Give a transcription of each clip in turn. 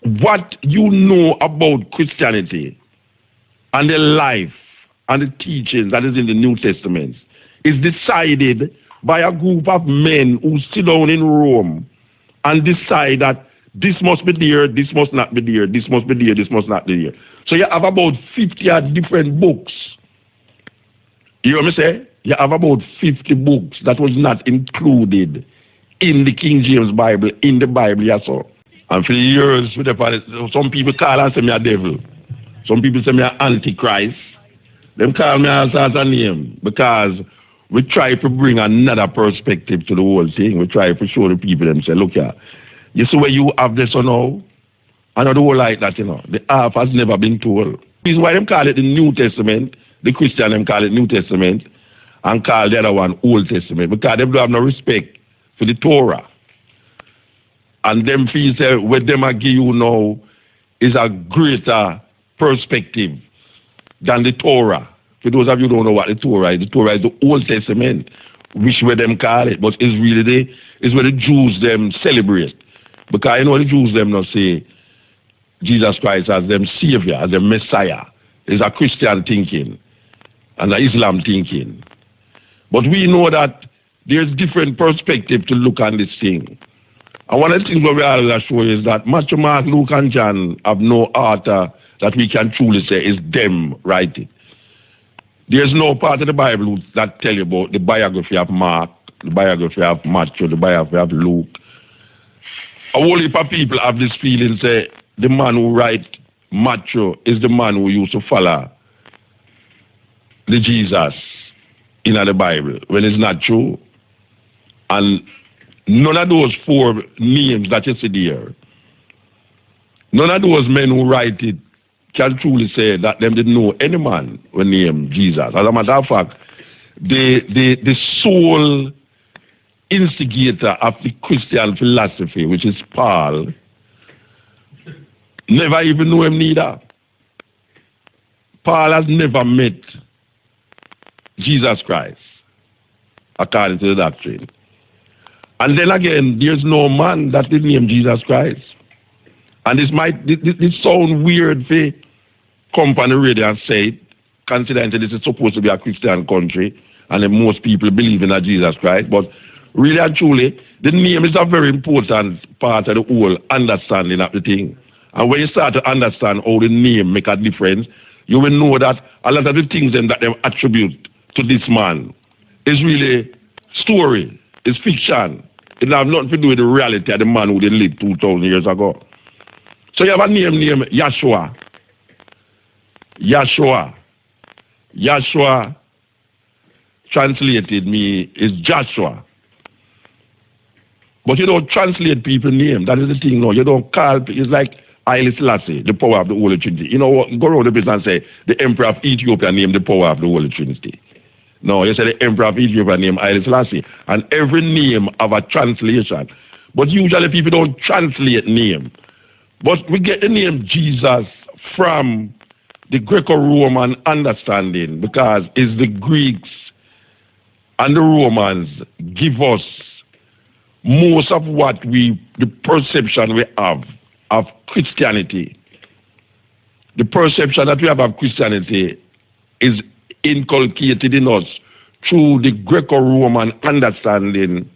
what you know about Christianity and the life and the teachings that is in the New Testament is decided by a group of men who sit down in Rome and decide that this must be there, this must not be there, this must be there, this must not be there. So you have about 50 different books. You hear me say? You have about 50 books that was not included in the King James Bible, in the Bible you saw. And for years, some people call and say me a devil. Some people say me an antichrist. Them call me as a name because we try to bring another perspective to the whole thing. We try to show the people them say, look here, you see where you have this or now? I know the whole like that, you know. The half has never been told. This is why them call it the New Testament. The Christian them call it New Testament and call the other one Old Testament because they don't have no respect for the Torah. And them feel say what them I give you now is a greater perspective than the Torah. For those of you who don't know what the Torah is the Old Testament, which way them call it, but it's really it's where the Jews them celebrate. Because you know the Jews them not say Jesus Christ as them Savior, as them Messiah. It's a Christian thinking and an Islam thinking. But we know that there's different perspective to look on this thing. And one of the things we always show is that Matthew, Mark, Luke, and John have no author that we can truly say is them writing. There's no part of the Bible that tell you about the biography of Mark, the biography of Matthew, the biography of Luke. A whole heap of people have this feeling, say, the man who write Matthew is the man who used to follow the Jesus in the Bible, when it's not true. And none of those four names that you see there, none of those men who write it can truly say that them didn't know any man who named Jesus. As a matter of fact, the sole instigator of the Christian philosophy, which is Paul, never even knew him neither. Paul has never met Jesus Christ, according to the doctrine. And then again, there's no man that did name Jesus Christ. And this sound weird for come on the radio and say it, considering that this is supposed to be a Christian country, and then most people believe in a Jesus Christ. But really and truly, the name is a very important part of the whole understanding of the thing. And when you start to understand how the name make a difference, you will know that a lot of the things that they attribute to this man is really story, is fiction. It has nothing to do with the reality of the man who did live 2,000 years ago. So you have a name named Yahshua. Yahshua translated is Joshua. But you don't translate people's name. That is the thing, no. You don't call, it's like Haile Selassie, the power of the Holy Trinity. You know what? Go around the business and say, the Emperor of Ethiopia named the power of the Holy Trinity. No, you say the Emperor of Ethiopia named Haile Selassie. And every name have a translation. But usually people don't translate name. But we get the name Jesus from the Greco-Roman understanding because it's the Greeks and the Romans give us most of what the perception we have of Christianity. The perception that we have of Christianity is inculcated in us through the Greco-Roman understanding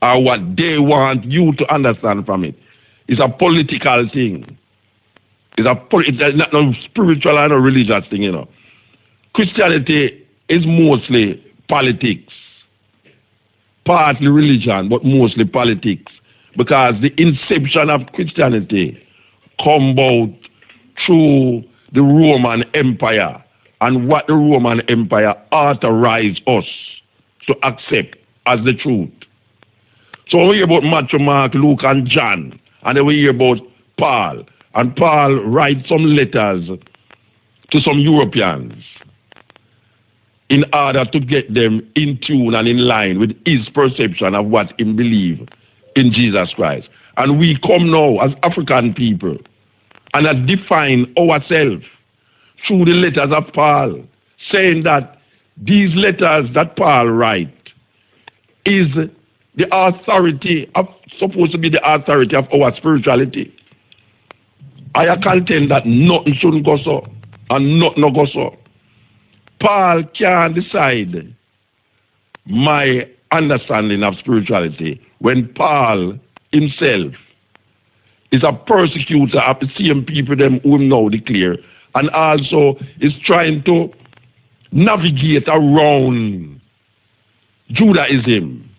or what they want you to understand from it. It's a political thing. It's not no spiritual and no religious thing, you know. Christianity is mostly politics. Partly religion, but mostly politics. Because the inception of Christianity come about through the Roman Empire and what the Roman Empire authorized us to accept as the truth. So when we hear about Matthew, Mark, Luke, and John, and then we hear about Paul, and Paul writes some letters to some Europeans in order to get them in tune and in line with his perception of what he believes in Jesus Christ. And we come now as African people and define ourselves through the letters of Paul, saying that these letters that Paul writes is the authority of, supposed to be the authority of our spirituality. I contend that nothing shouldn't go so, and nothing no go so. Paul can't decide my understanding of spirituality when Paul himself is a persecutor of the same people them who now declare, and also is trying to navigate around Judaism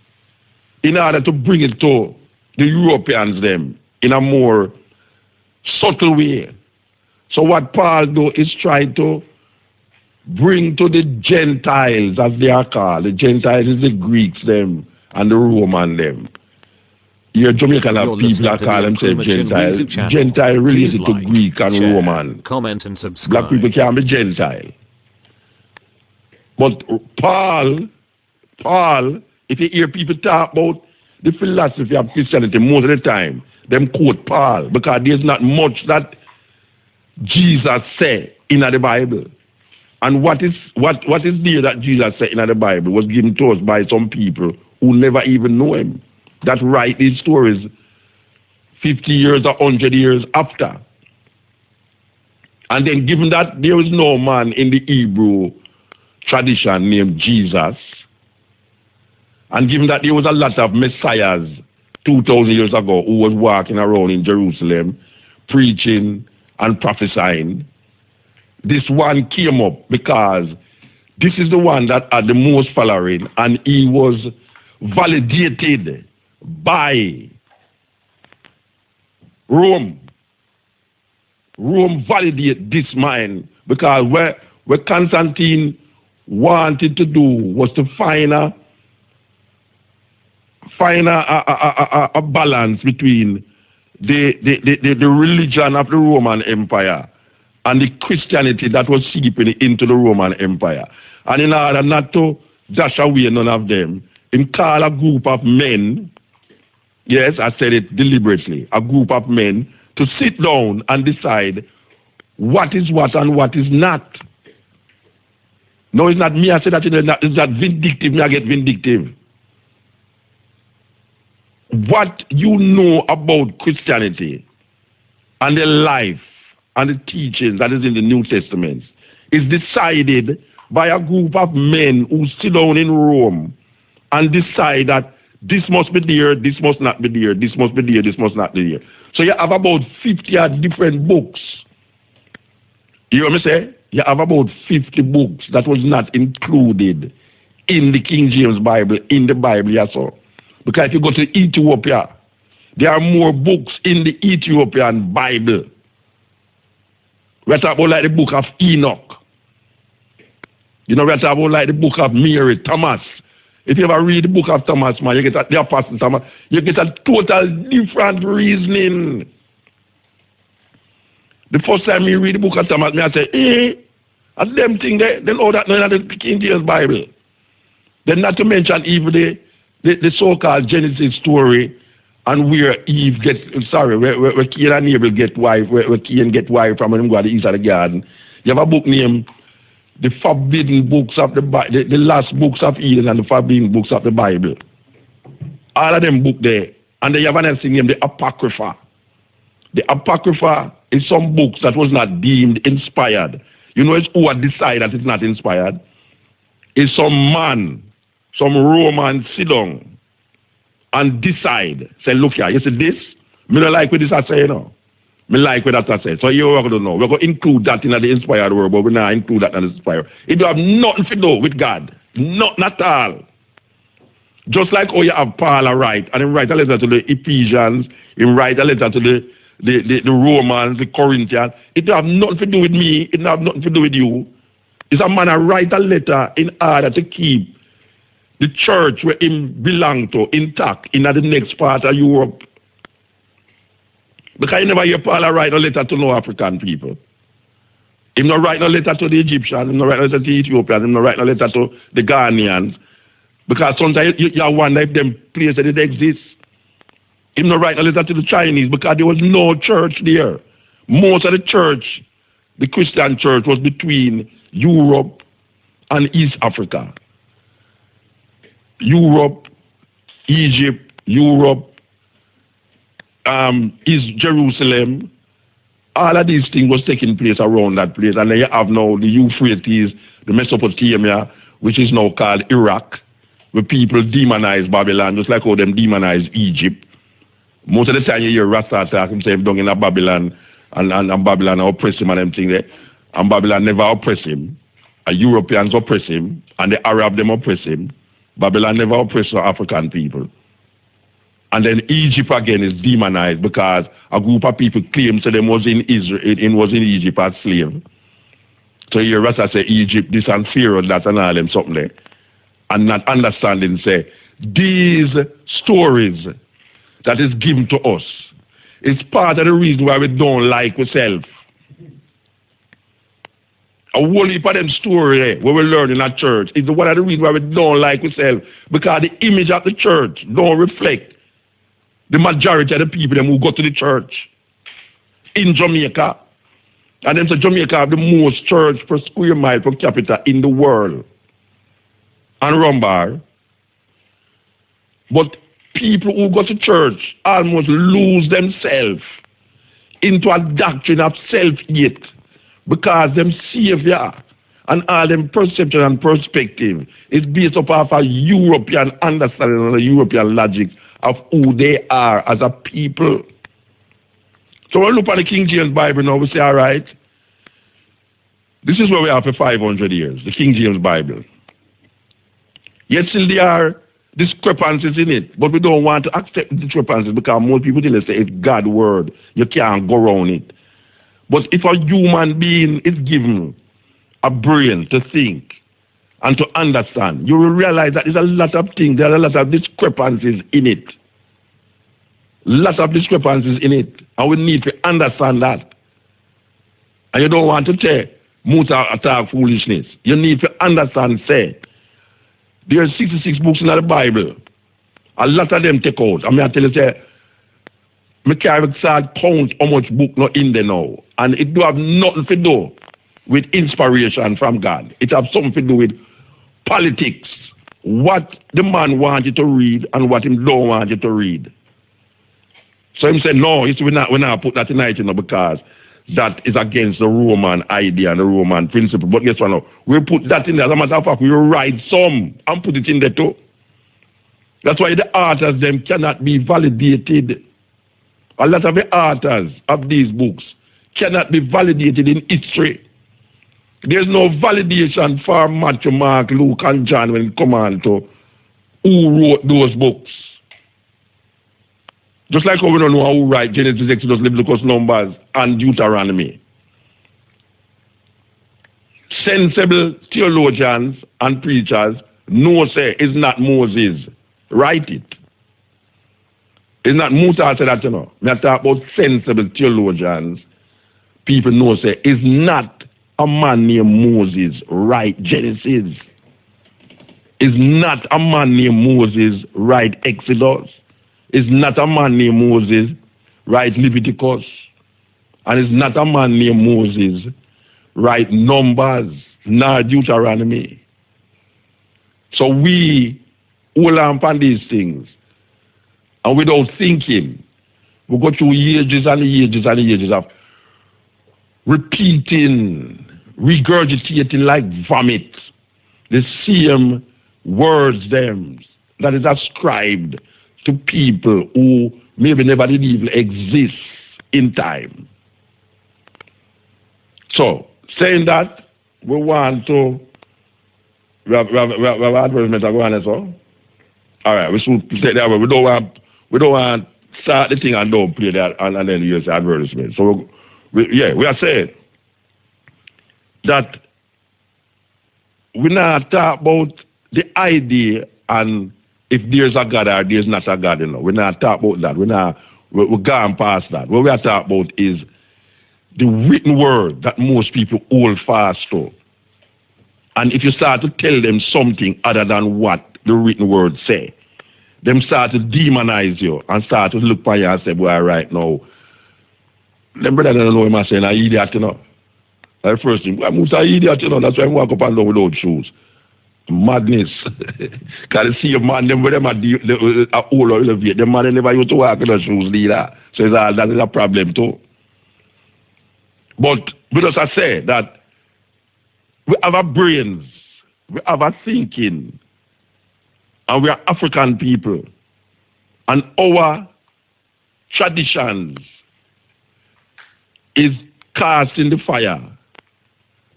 in order to bring it to the Europeans them in a more subtle way. So what Paul do is try to bring to the Gentiles, as they are called. The Gentiles is the Greeks them and the Roman them. Your Jamaican people that call themselves Gentiles. Gentile related to Greek and share, Roman. Comment and subscribe. Black people can't be Gentile. But Paul, if you hear people talk about the philosophy of Christianity most of the time, them quote Paul, because there's not much that Jesus said in the Bible. And what is there that Jesus said in the Bible was given to us by some people who never even know him, that write these stories 50 years or 100 years after. And then given that there is no man in the Hebrew tradition named Jesus, and given that there was a lot of messiahs 2,000 years ago who was walking around in Jerusalem preaching and prophesying, this one came up because this is the one that had the most following, and he was validated by Rome. Rome validated this man because what Constantine wanted to do was to find a balance between the religion of the Roman Empire and the Christianity that was seeping into the Roman Empire. And in order not to dash away none of them, he called a group of men, yes, I said it deliberately, a group of men to sit down and decide what is what and what is not. No, it's not me, I said that it's not vindictive, me I get vindictive. What you know about Christianity and the life and the teachings that is in the New Testament is decided by a group of men who sit down in Rome and decide that this must be there, this must not be there, this must be there, this must not be there. So you have about 50 different books. You hear me say? You have about 50 books that was not included in the King James Bible, in the Bible, yes, sir. Because if you go to Ethiopia, there are more books in the Ethiopian Bible. We're talking about like the book of Enoch. You know, we're talking about like the book of Mary, Thomas. If you ever read the book of Thomas, man, you get the Apostle Thomas, you get a total different reasoning. The first time you read the book of Thomas, I say, that's them thing there. Then all that in the King James Bible. Then not to mention even the so-called Genesis story and where Eve gets, where Cain and Abel get wife, where Cain get wife from him go to the east of the garden. You have a book named The Forbidden Books of the Bible, the Last Books of Eden and the Forbidden Books of the Bible. All of them book there. And then you have another thing named the Apocrypha. The Apocrypha is some books that was not deemed inspired. You know, it's who had decided that it's not inspired. It's some man, some Roman sit down and decide, say, look here, you see this? Me don't like what this I say, you know. Me like what that I say. So you're going to know. We're going to include that in the inspired word, but we're not include that in the inspired. It don't have nothing to do with God. Not at all. Just like how you have Paul write, and he write a letter to the Ephesians, he write a letter to the Romans, the Corinthians. It don't have nothing to do with me. It don't have nothing to do with you. It's a man who write a letter in order to keep the church where him belong to intact in the next part of Europe. Because you never hear Paul write a letter to no African people. He not write a letter to the Egyptians, he not write a letter to the Ethiopians, he not write a letter to the Ghanaians. Because sometimes you wonder if them places that it exists. He not write a letter to the Chinese because there was no church there. Most of the church, the Christian church, was between Europe and East Africa. Europe, Egypt, Europe, East Jerusalem, All of these things was taking place around that place. And then you have now the Euphrates, the Mesopotamia, which is now called Iraq, where people demonize Babylon, just like how them demonize Egypt. Most of the time you hear Rasta talk himself down in Babylon, and Babylon oppress him and them things there. And Babylon never oppress him. And Europeans oppress him, and the Arab them oppress him. Babylon never oppressed the African people. And then Egypt again is demonized because a group of people claim that them was in Israel, it was in Egypt as slave. So you Rasta say Egypt, this and Pharaoh, that and all them something there. And not understanding say, these stories that is given to us is part of the reason why we don't like ourselves. A whole heap of them story where we learn in our church is one of the reasons why we don't like ourselves, because the image of the church don't reflect the majority of the people them who go to the church in Jamaica. And them say Jamaica have the most church per square mile per capita in the world. And Rumbar. But people who go to church almost lose themselves into a doctrine of self-hate because them savior and all them perception and perspective is based upon a European understanding and a European logic of who they are as a people. So when we look at the King James Bible now, we say, all right, this is where we are for 500 years, the King James Bible. Yet still there are discrepancies in it, but we don't want to accept the discrepancies because most people still say it's God's word. You can't go around it. But if a human being is given a brain to think and to understand, you will realize that there's a lot of things, there are a lot of discrepancies in it. Lots of discrepancies in it. And we need to understand that. And you don't want to say, muta attack foolishness. You need to understand, say, there are 66 books in the Bible. A lot of them take out. I mean, I tell you, say, I can't start count how much book not in there now. And it do have nothing to do with inspiration from God. It have something to do with politics. What the man wants you to read and what him don't want you to read. So him say, no, we're not put that tonight, you know, because that is against the Roman idea and the Roman principle. But guess what now? We'll put that in there. As a matter of fact, we'll write some and put it in there too. That's why the authors them cannot be validated. A lot of the authors of these books cannot be validated in history. There's no validation for Matthew, Mark, Luke, and John when it comes on to who wrote those books. Just like how we don't know who write Genesis, Exodus, Leviticus, Numbers, and Deuteronomy. Sensible theologians and preachers know say it's not Moses. Write it. It's not muta say that, you know. I talk about sensible theologians. People know say it's not a man named Moses write Genesis. It's not a man named Moses write Exodus. It's not a man named Moses write Leviticus. And it's not a man named Moses write Numbers, nor Deuteronomy. So we hold on upon these things. And without thinking, we go through ages and ages and ages of repeating, regurgitating like vomit, the same words them that is ascribed to people who maybe never did even exist in time. So, saying that, we want to we have advertisement going on, so. All right, we should say that we don't want to start the thing and don't play that and then use the advertisement. So we are saying that we not talk about the idea and if there's a God or there's not a God, you know. We're not talking about that. We're gone past that. What we are talking about is the written word that most people hold fast to. And if you start to tell them something other than what the written word say, them start to demonize you and start to look for you and say, boy, right now, them brother don't know him and saying, an idiot, you know. The first thing, I'm an idiot, you know. That's why I walk up and down without shoes. Madness. Because you see a man, them with them at the old elevate. The man never used to walk in the shoes, leader. So that is a problem too. But because I say that we have our brains, we have our thinking, and we are African people, and our traditions is cast in the fire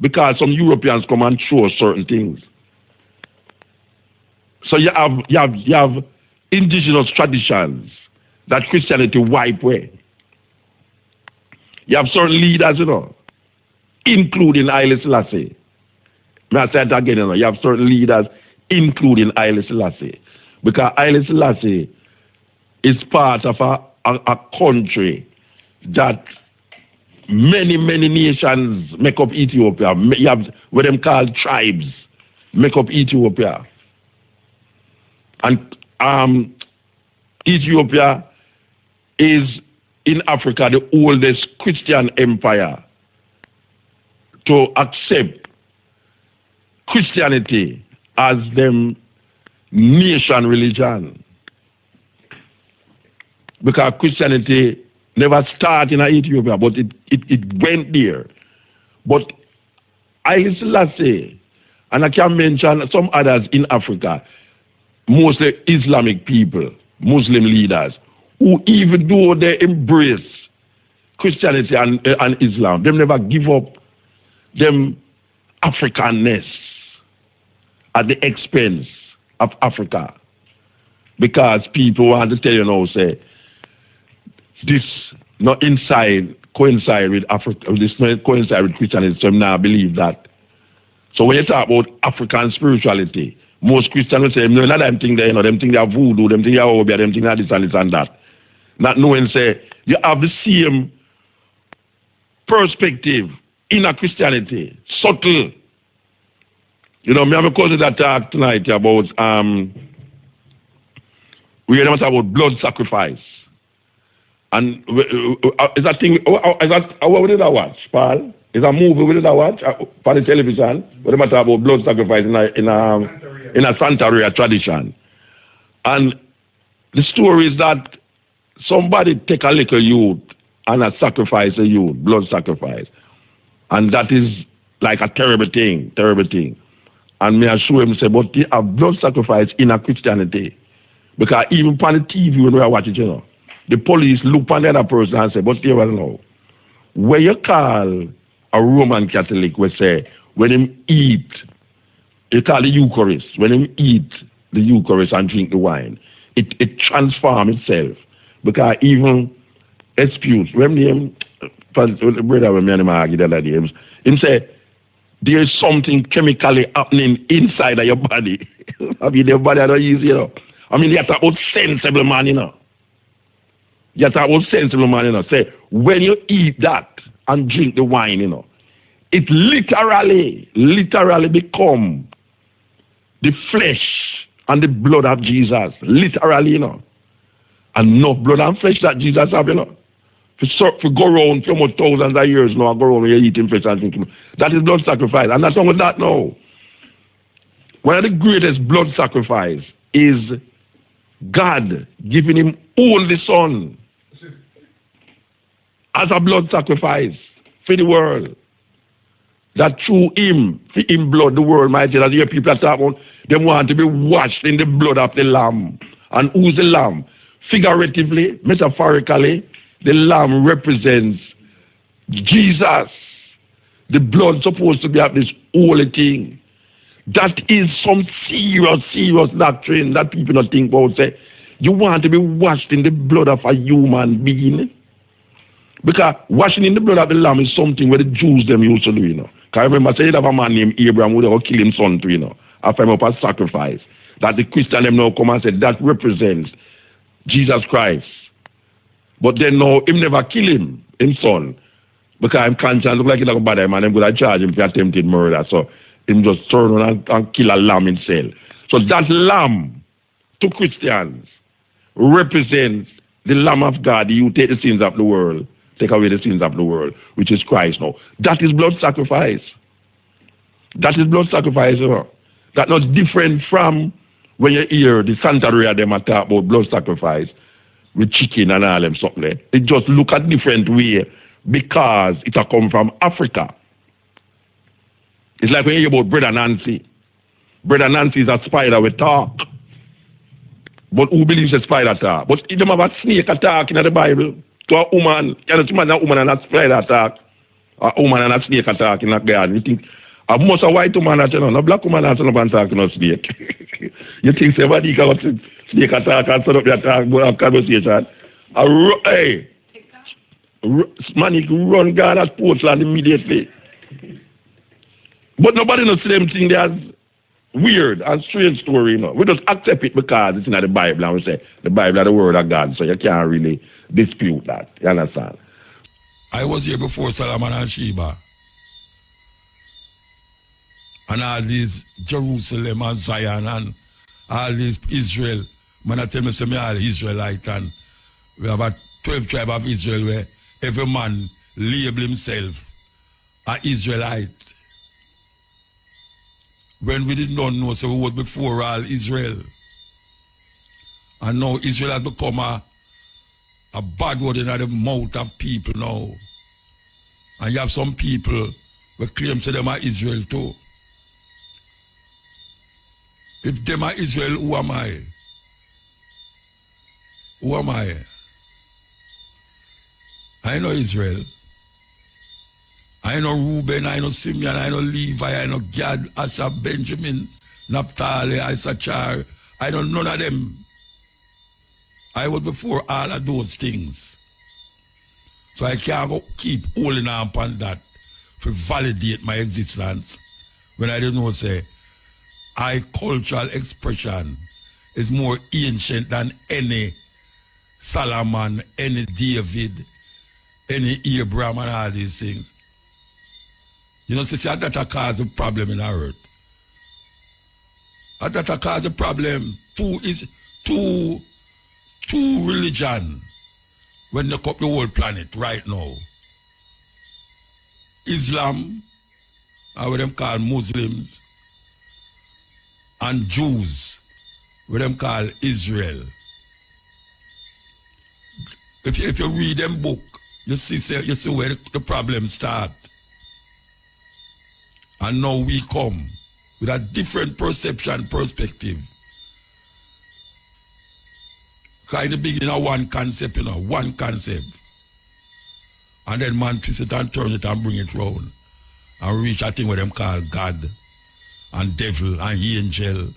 because some Europeans come and show us certain things. So you have indigenous traditions that Christianity wipe away. You have certain leaders, including Haile Selassie. May I say it again, you have certain leaders, including Haile Selassie. Because Haile Selassie is part of a country that many nations make up Ethiopia. You have what them called tribes make up Ethiopia. And Ethiopia is in Africa the oldest Christian empire to accept Christianity as them nation religion. Because Christianity never started in Ethiopia, but it went there. But Haile Selassie, and I can mention some others in Africa, mostly Islamic people, Muslim leaders, who even though they embrace Christianity and Islam, they never give up them Africanness at the expense of Africa. Because people want to tell you now, say, this not coincide with Africa, this not coincide with Christianity, so I now believe that. So when you talk about African spirituality, most Christians will say, no, them think they, them think they are voodoo, them think they are obia, them think they are this and that. Not knowing, say, you have the same perspective in a Christianity, subtle. Me have a cousin that talk tonight about, we hear them talk about blood sacrifice. And is that thing, what did I watch, Paul? Is a movie we did I watch for the television, where they talk about blood sacrifice in a Santeria tradition. And the story is that somebody take a little youth and sacrifice a youth, blood sacrifice. And that is like a terrible thing. And me I show him, say, but they have blood sacrifice in a Christianity. Because even on the TV when we are watching, the police look on the other person and say, but they will know. Where you call a Roman Catholic, we say, when him eat, you call the Eucharist, when him eat the Eucharist and drink the wine, it transforms itself. Because even excuse, when him, brother, when me and him argue the other day, him say, there is something chemically happening inside of your body. I mean, your body are not easy, I mean, you have to about sensible man, You have to about sensible man, Say, when you eat that and drink the wine, it literally become the flesh and the blood of Jesus. Literally, And no blood and flesh that Jesus have, For go around for almost thousands of years now, go around and you're eating flesh and drinking. That is blood sacrifice. And that's not with that now. One of the greatest blood sacrifice is God giving him only son as a blood sacrifice for the world. That through him, for him blood, the world might say that your people are talking about, they want to be washed in the blood of the Lamb. And who's the Lamb? Figuratively, metaphorically, the Lamb represents Jesus. The blood supposed to be of this holy thing. That is some serious doctrine that people don't think about. Say, you want to be washed in the blood of a human being? Because washing in the blood of the Lamb is something where the Jews them used to do, Because I remember saying that a man named Abraham would have killed his son too, after him up a sacrifice. That the Christian them now come and say that represents Jesus Christ. But then now him never kill him son. Because I'm conscious look like he like a bad man, I'm going to charge him for attempted murder. So him just turn around and kill a lamb himself. So that lamb to Christians represents the Lamb of God, you take the sins of the world, take away the sins of the world, which is Christ now. That is blood sacrifice. That is blood sacrifice. That's not different from when you hear the Santeria them talk about blood sacrifice with chicken and all them something. It just look a different way because it a come from Africa. It's like when you hear about Brother Nancy. Brother Nancy is a spider with talk. But who believes a spider talk? But them have a snake attack in the Bible to a woman. You know, a woman and a spider attack. A woman and a snake attack in a garden. You think, most a white woman that you know, no black woman that you know, attack no snake. You think somebody can go snake attack and set up the attack, go have conversation. Hey, man, you can run guard at Portland immediately. But nobody knows the same thing as weird and strange story, you know. We just accept it because it's in the Bible, and we say the Bible is the word of God, so you can't really dispute that. You understand? I was here before Solomon and Sheba. And all these Jerusalem and Zion and all these Israel. Man, I tell me, say me all Israelite, and we have a 12 tribe of Israel where every man label himself an Israelite. When we did not know, so we was before all Israel. And now Israel has become a bad word in the mouth of people now. And you have some people who claim say them are Israel too. If them are Israel, who am I? Who am I? I know Israel. I know Reuben, I know Simeon, I know Levi, I know Gad, Asher, Benjamin, Naphtali, Issachar. I know none of them. I was before all of those things. So I can't go keep holding on upon that to validate my existence when I don't know, say, I cultural expression is more ancient than any Solomon, any David, any Abraham and all these things. You know, see, that cause a problem in our earth. That cause a problem. Two religion when they cover the whole planet right now. Islam, or what them call Muslims, and Jews, what them call Israel. If you read them book, you see where the problem start. And now we come with a different perception, perspective. Because in the beginning of one concept, one concept. And then man twist it and turn it and bring it round. And reach a thing what them call God and devil and angel.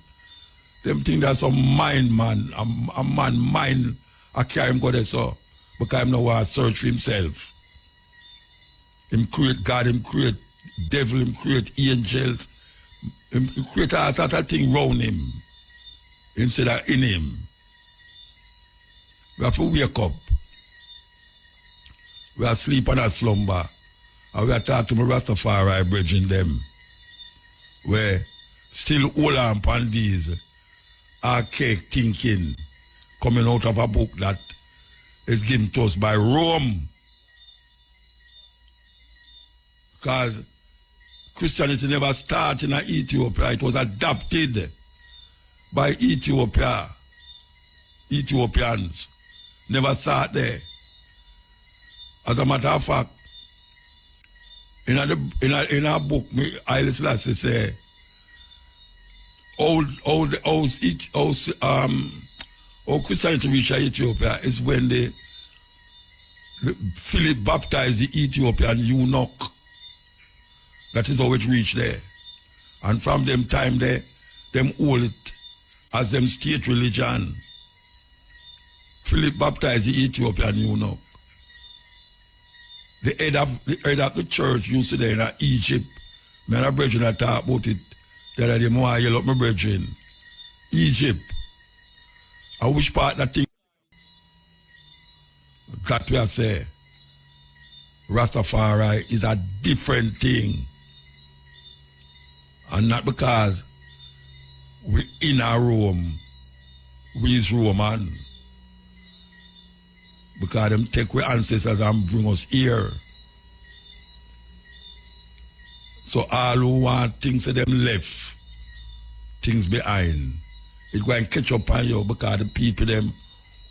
Them think that's some mind, man. A man mind, I carry him go there so. Because him now want to search for himself. Him create God, him create devil, him create angels, him create a sort of thing round him instead of in him. We have to wake up. We are asleep and a slumber. And we are talking to my Rastafari bridging them. Where still hold on upon these archaic thinking coming out of a book that is given to us by Rome. Because Christianity never started in Ethiopia. It was adopted by Ethiopia. Ethiopians never started there. As a matter of fact, in a book, Haile Selassie say, how Christianity reached Ethiopia is when Philip baptized the Ethiopian eunuch. That is how it reached there. And from them time there, them hold it as them state religion. Philip baptized the Ethiopian eunuch. The head of the church used to there in Egypt. Me and a brethren that talk about it. The other day, I yell up my brethren. Egypt. And which part that thing that we say Rastafari is a different thing. And not because we in a Rome, we is Roman. Because them take our ancestors and bring us here. So all who want things to them left, things behind, it going to catch up on you because the people them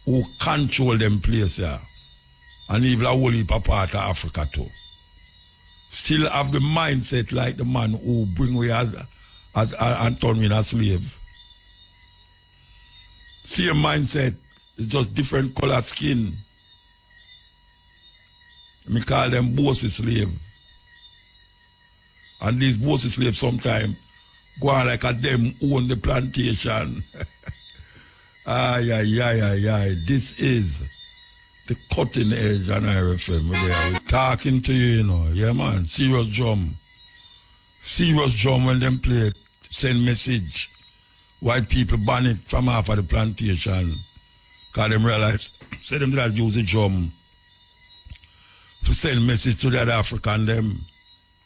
who control them place here. and even a whole heap of part of Africa too. Still have the mindset like the man who bring we as and turn me as slave. Same mindset, it's just different color skin. Me call them bossy slave. And these bossy slaves sometimes go on like a them own the plantation. This is the cutting edge and RFM. We're talking to you, you know. Yeah, man. Serious drum. Serious drum when them play, send message. White people ban it from half of the plantation. Because them realize, say them that use the drum to send message to the other African them.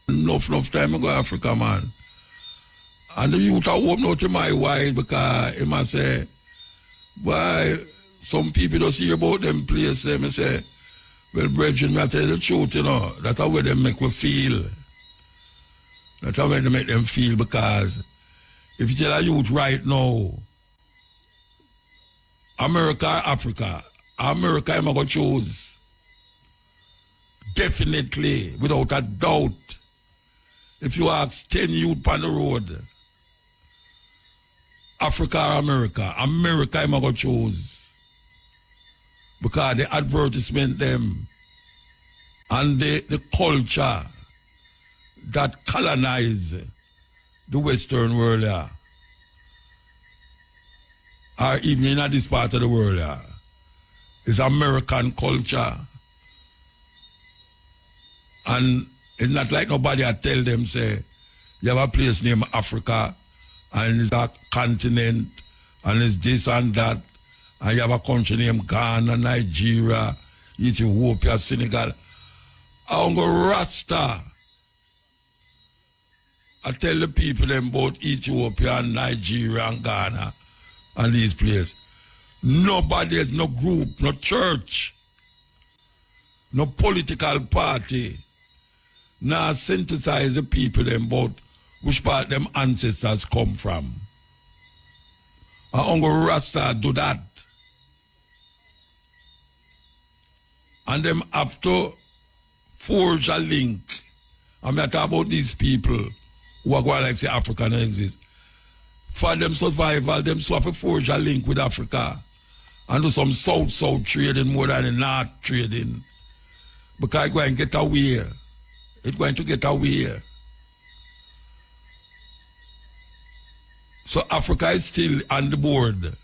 Enough time ago, Africa, man. And the youth are open out to my wife because he must say, why some people don't hear about them place. They say, well, brethren, I tell you the truth, you know, that's how they make me feel. That's how they make them feel, because if you tell a youth right now, America or Africa, America I'm going to choose. Definitely, without a doubt. If you ask 10 youth on the road, Africa or America, America I'm going to choose. Because the advertisement them and the culture that colonize the Western world, or even in this part of the world, is American culture. And it's not like nobody I tell them, say, you have a place named Africa, and it's a continent, and it's this and that, and you have a country named Ghana, Nigeria, Ethiopia, Senegal. I'm going to Rasta. I tell the people them about Ethiopia and Nigeria and Ghana and these places. Nobody has no group, no church, no political party, now synthesize the people them about which part them ancestors come from. And Uncle Rasta do that. And them have to forge a link. I'm not talking about these people who are going like say Africa don't exist. For them survival, them so have to forge a link with Africa and do some south-south trading more than the north trading. Because it's going to get away. It's going to get away. So Africa is still on the board.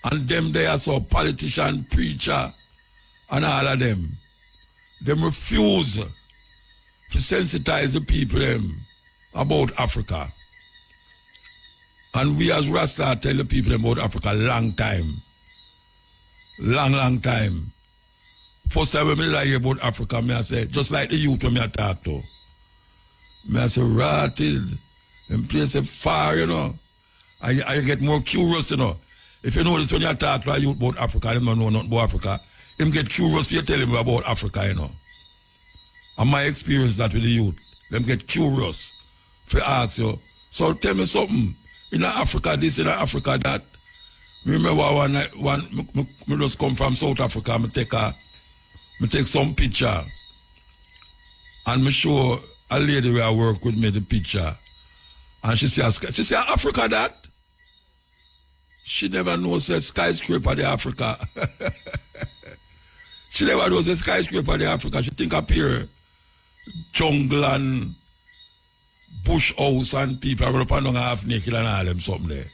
And them there, so politician, preacher, and all of them, them refuse to sensitize the people them about Africa. And we as Rasta tell the people about Africa long time. Long time. First time when I hear about Africa, I say, just like the youth when I talk to. I say, rotted, and place far, you know. I get more curious, you know. If you notice when you talk to a youth about Africa, they don't know nothing about Africa. Him get curious for you tell him about Africa, you know. And my experience that with the youth, them get curious for ask you. So tell me something. In Africa this, in Africa that. Remember me just come from South Africa, me take some picture and me show a lady where I work with me the picture. And she say Africa that? She never knows a skyscraper the Africa. She never knows a skyscraper the Africa. She think up here jungle and bush house and people run up and down half naked and all them something there.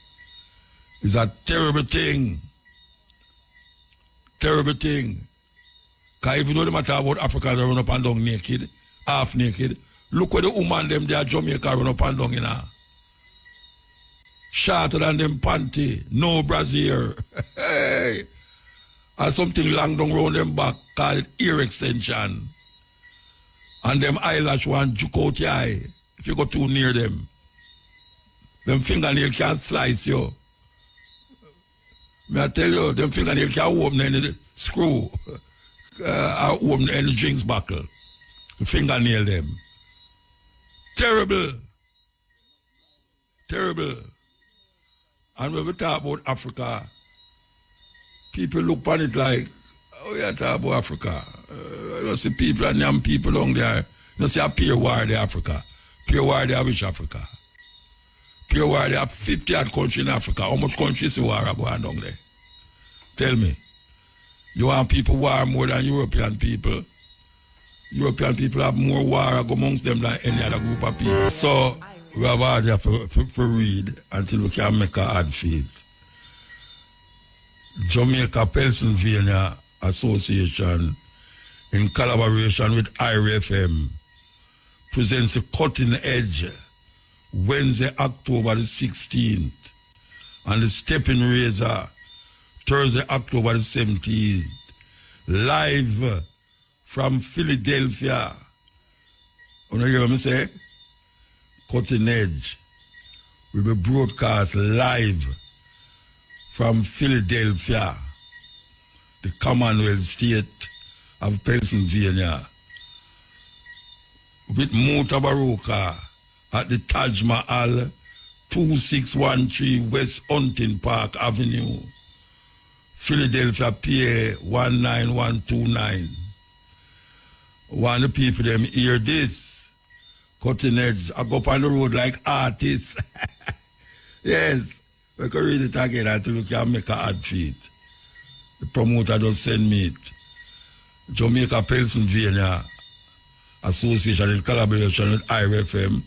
It's a terrible thing. Terrible thing. Because if you know the matter about Africa, they run up and down naked, half naked. Look where the woman them there Jamaica run up and down in her. Shorter than them panty, no brassiere. Hey. And something long down round them back called ear extension. And them eyelash one juke out your eye if you go too near them. Them fingernail can slice you. May I tell you, them fingernail can open any screw, open any drinks buckle. The fingernail them. Terrible. Terrible. And when we talk about Africa, people look on it like Oh, yeah, talk about Africa. You see people and young people down there. You see a pure war in Africa. Pure war they which Africa? Pure war they have 50 odd countries in Africa. How much countries the war going down there? Tell me. You want people war more than European people? European people have more war amongst them than any other group of people. So we have hard here for read until we can make a hard feed. Jamaica Pennsylvania Association, in collaboration with IRFM, presents a Cutting Edge Wednesday, October the 16th, and the Stepping Razor Thursday, October the 17th, live from Philadelphia. You know what I say? Cutting Edge will be broadcast live from Philadelphia, the Commonwealth State of Pennsylvania, with Mutabaruka at the Taj Mahal, 2613 West Hunting Park Avenue, Philadelphia, PA 19129. One of the people them hear this. Cutting Edge, I go up on the road like artists. Yes, we can read it again until we can make a hard feed. The promoter just send me it. Jamaica Pennsylvania Association in collaboration with IRFM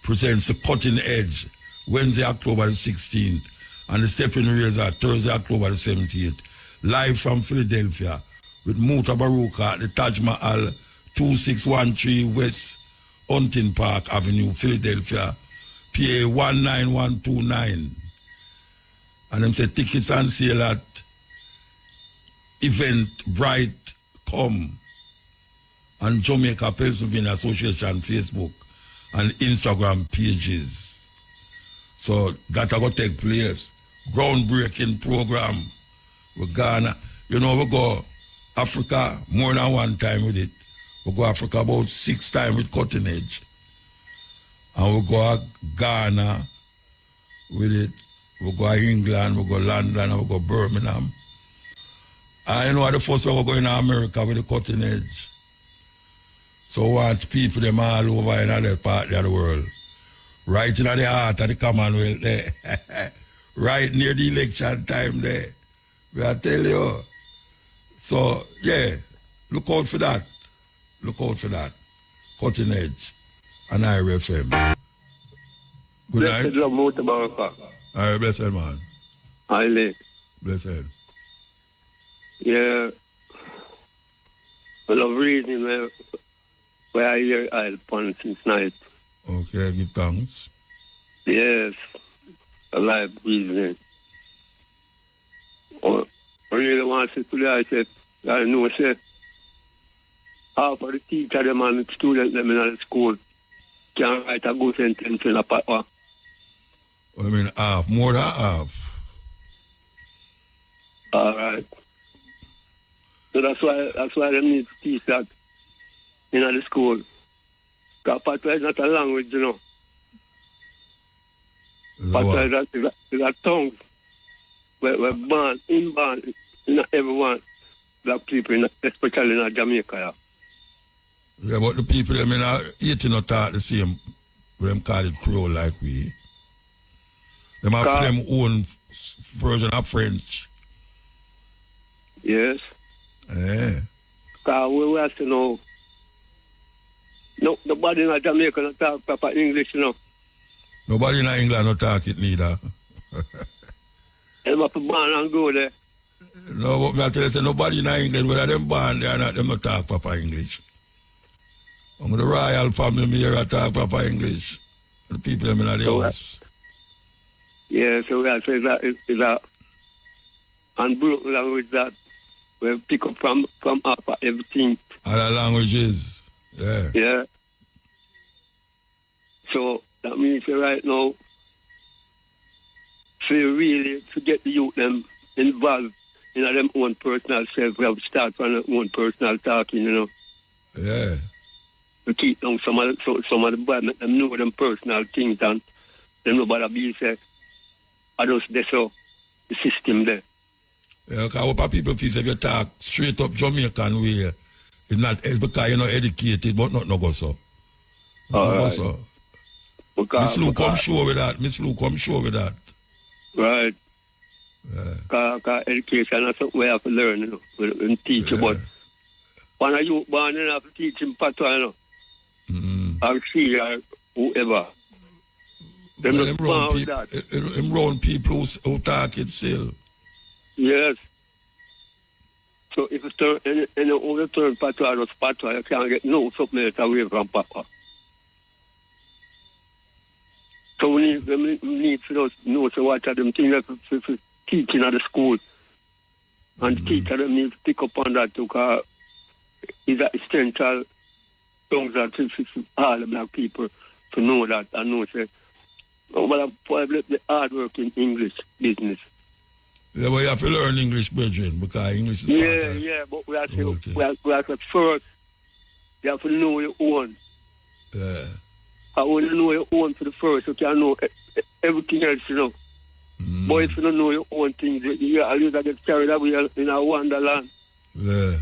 presents the Cutting Edge Wednesday, October the 16th, and the Stepping Razor Thursday, October the 17th, live from Philadelphia with Mutabaruka at the Taj Mahal, 2613 West Hunting Park Avenue, Philadelphia, PA 19129. And them say tickets on sale at Eventbrite.com and Jamaica Pennsylvania Association Facebook and Instagram pages. So that will take place. Groundbreaking program. We're Ghana. You know, we go Africa more than one time with it. We go Africa about 6 times with Cutting Edge. And we go Ghana with it. We go England, we go London, and we go Birmingham. And you know, the first we go in America with the Cutting Edge. So we want people them all over in other part of the world. Right in the heart of the Commonwealth there. Right near the election time there. We are tell you. So, yeah, look out for that. Look out for that. Cutting Edge and IRFM. Good night. Blessed love, Mutabaruka. All right, blessed man. Highly. Blessed. Yeah. I love reading where I hear I'll pun since night. Okay, give thanks. Yes. I like reading. I really want to say today, I said, I know, say, half of the teacher them and the students them in the school can write a good sentence in a paper. I mean half, more than half. All right. So that's why they need to teach that in the school. Because patois is not a language, you know. Patois is a tongue. We're born, inborn, not everyone, black people, especially in Jamaica. Yeah, but the people them in Haiti not talk the same. Them call it Creole like we. Them have them own version of French. Yes. Yeah. Because we have to know. No, nobody in Jamaica not talk proper English, you know. Nobody in England not talk it neither. Them have to born and go there. No, but I tell you, nobody in England, whether them born there or not, them not talk proper English. I'm the royal family here that talk proper English. The people them in the house. Yeah, so we have to say that is a unbroken language that we pick up from after everything. Other languages, yeah. Yeah. So that means right now, so really to get the youth them involved in them own personal self, we have to start from their own personal talking, you know. Yeah. To keep down some of the bad, make them know them personal things and them nobody be say, I just they so the system there. Yeah, because what people feel if you talk straight up Jamaican way, it's because you're not educated, but not no go so. No go so. Miss Lou come show with that. Miss Lou come show with that. Right. Yeah. Because education is something we have to learn, you know, and teach about. When a youth born, you have to teach him patois, you know. Or she or whoever. Them Well, not born with that. Them round people who talk it still. Yes. So if you turn any other turn patois or patois, you can't get no something else away from papa. So we need to know so what are them things for teaching at the school. And teacher them need to pick up on that because it's an essential thing that for all the black people to know that and know say, oh, but probably the hard work in English business. Yeah, but you have to learn English, brethren, because English is part of Yeah, but we have to first, you have to know your own. Yeah. And when you know your own for the first, you can know everything else, you know. But if you don't know your own things, you always get carried away in a wonderland. Yeah.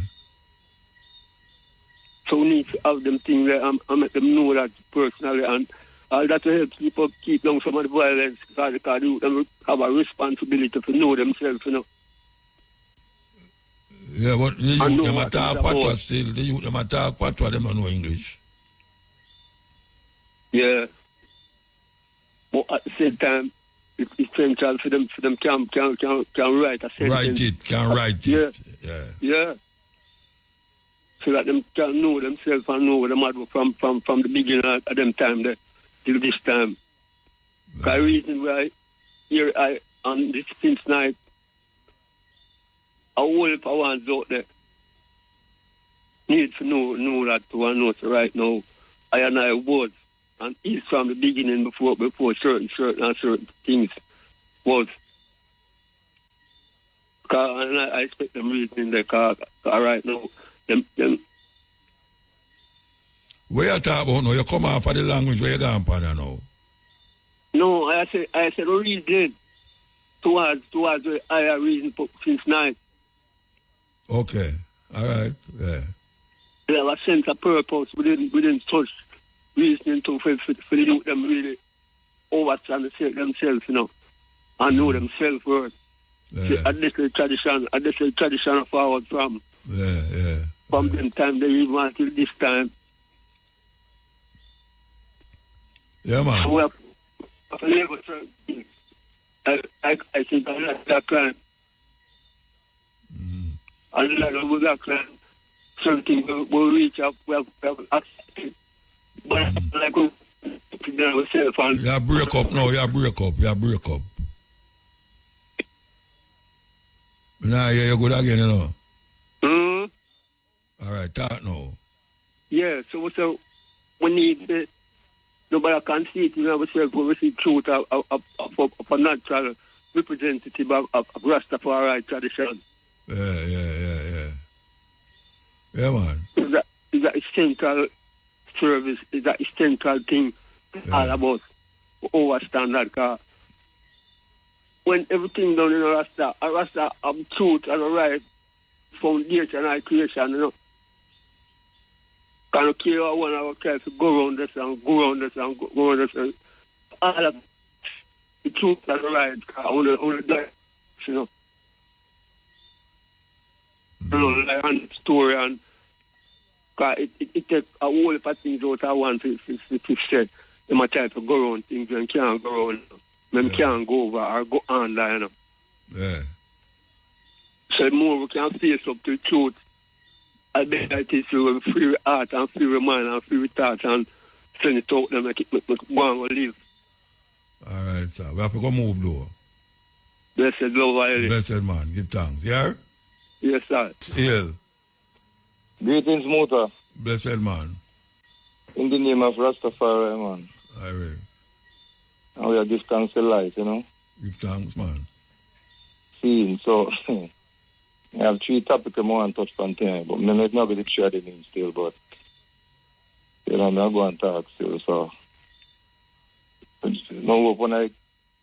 So we need to have them things there and make them know that personally. And all that will help people keep down some of the violence because they have a responsibility to know themselves, you know. Yeah, but the youth them talk patois still. The youth them talk patois, them don't know English. Yeah. But at the same time, it's essential for them can write a sentence. Can write it. Yeah. So that them can know themselves and know what they might do from the beginning of them time there till this time. The reason why here on this since night, a whole of ones out there need to know that one knows right now. I was. And it's from the beginning before certain things was. And I expect them reasoning there because right now, them. Where you talk about now? You come off of the language where you going for now? No, I said reason towards the higher reason since night. Okay. All right. Yeah. They have a sense of purpose within such reasoning to for the youth them really overstand themselves, you know, and know themselves worth. Yeah. And this is tradition forward from. Yeah. From them time they even until this time. Yeah, man. So we have to live with certain things. I think a lot of that crime. A lot of that crime. Certain things will reach up, we have accepted. But like we ourselves and you break up now, you break up. Nah, yeah, you're good again, you know. All right, talk now. Yeah, so we need nobody can see it in ourselves, but we see truth of a natural representative of Rastafari tradition. Yeah. Yeah, man. Is that essential service, is that essential thing all about overstand that because when everything done in a Rasta have truth and a right foundation and creation, you know. Can't care one of our try to go around this and go around this and go around this and all of the truth and the right on the direction, you know. You know, like on the story and because it takes a whole lot of things out of one to say they might try to go around things and can't go around. Them can't go over or go on there, you know. Yeah. So the more we can face up to the truth, I bet that is you free with heart and free with mind and free with thought and send it out them like it go and live. All right, sir. We have to go move though. Blessed love, I Blessed man. Give thanks. Yeah? Yes, sir. Still. Greetings, Muta. Blessed man. In the name of Rastafari, man. I will. And we are give thanks to life, you know. Give thanks, man. See, so I have 3 topics I want to touch on tonight, but I'm not going to share the name still, but you know, I'm not going to talk still, so no hope when a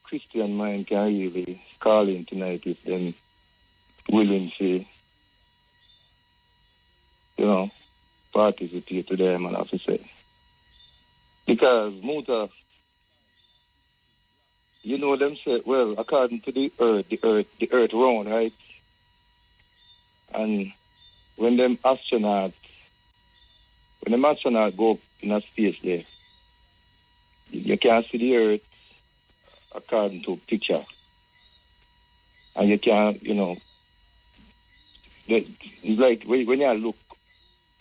Christian mind can really call in tonight is then willing to, participate to them, and I have to say. Because Muta, them say, well, according to the earth round, right? And when them astronauts go up in a space there, you can see the earth according to picture. And you can, it's like when you look,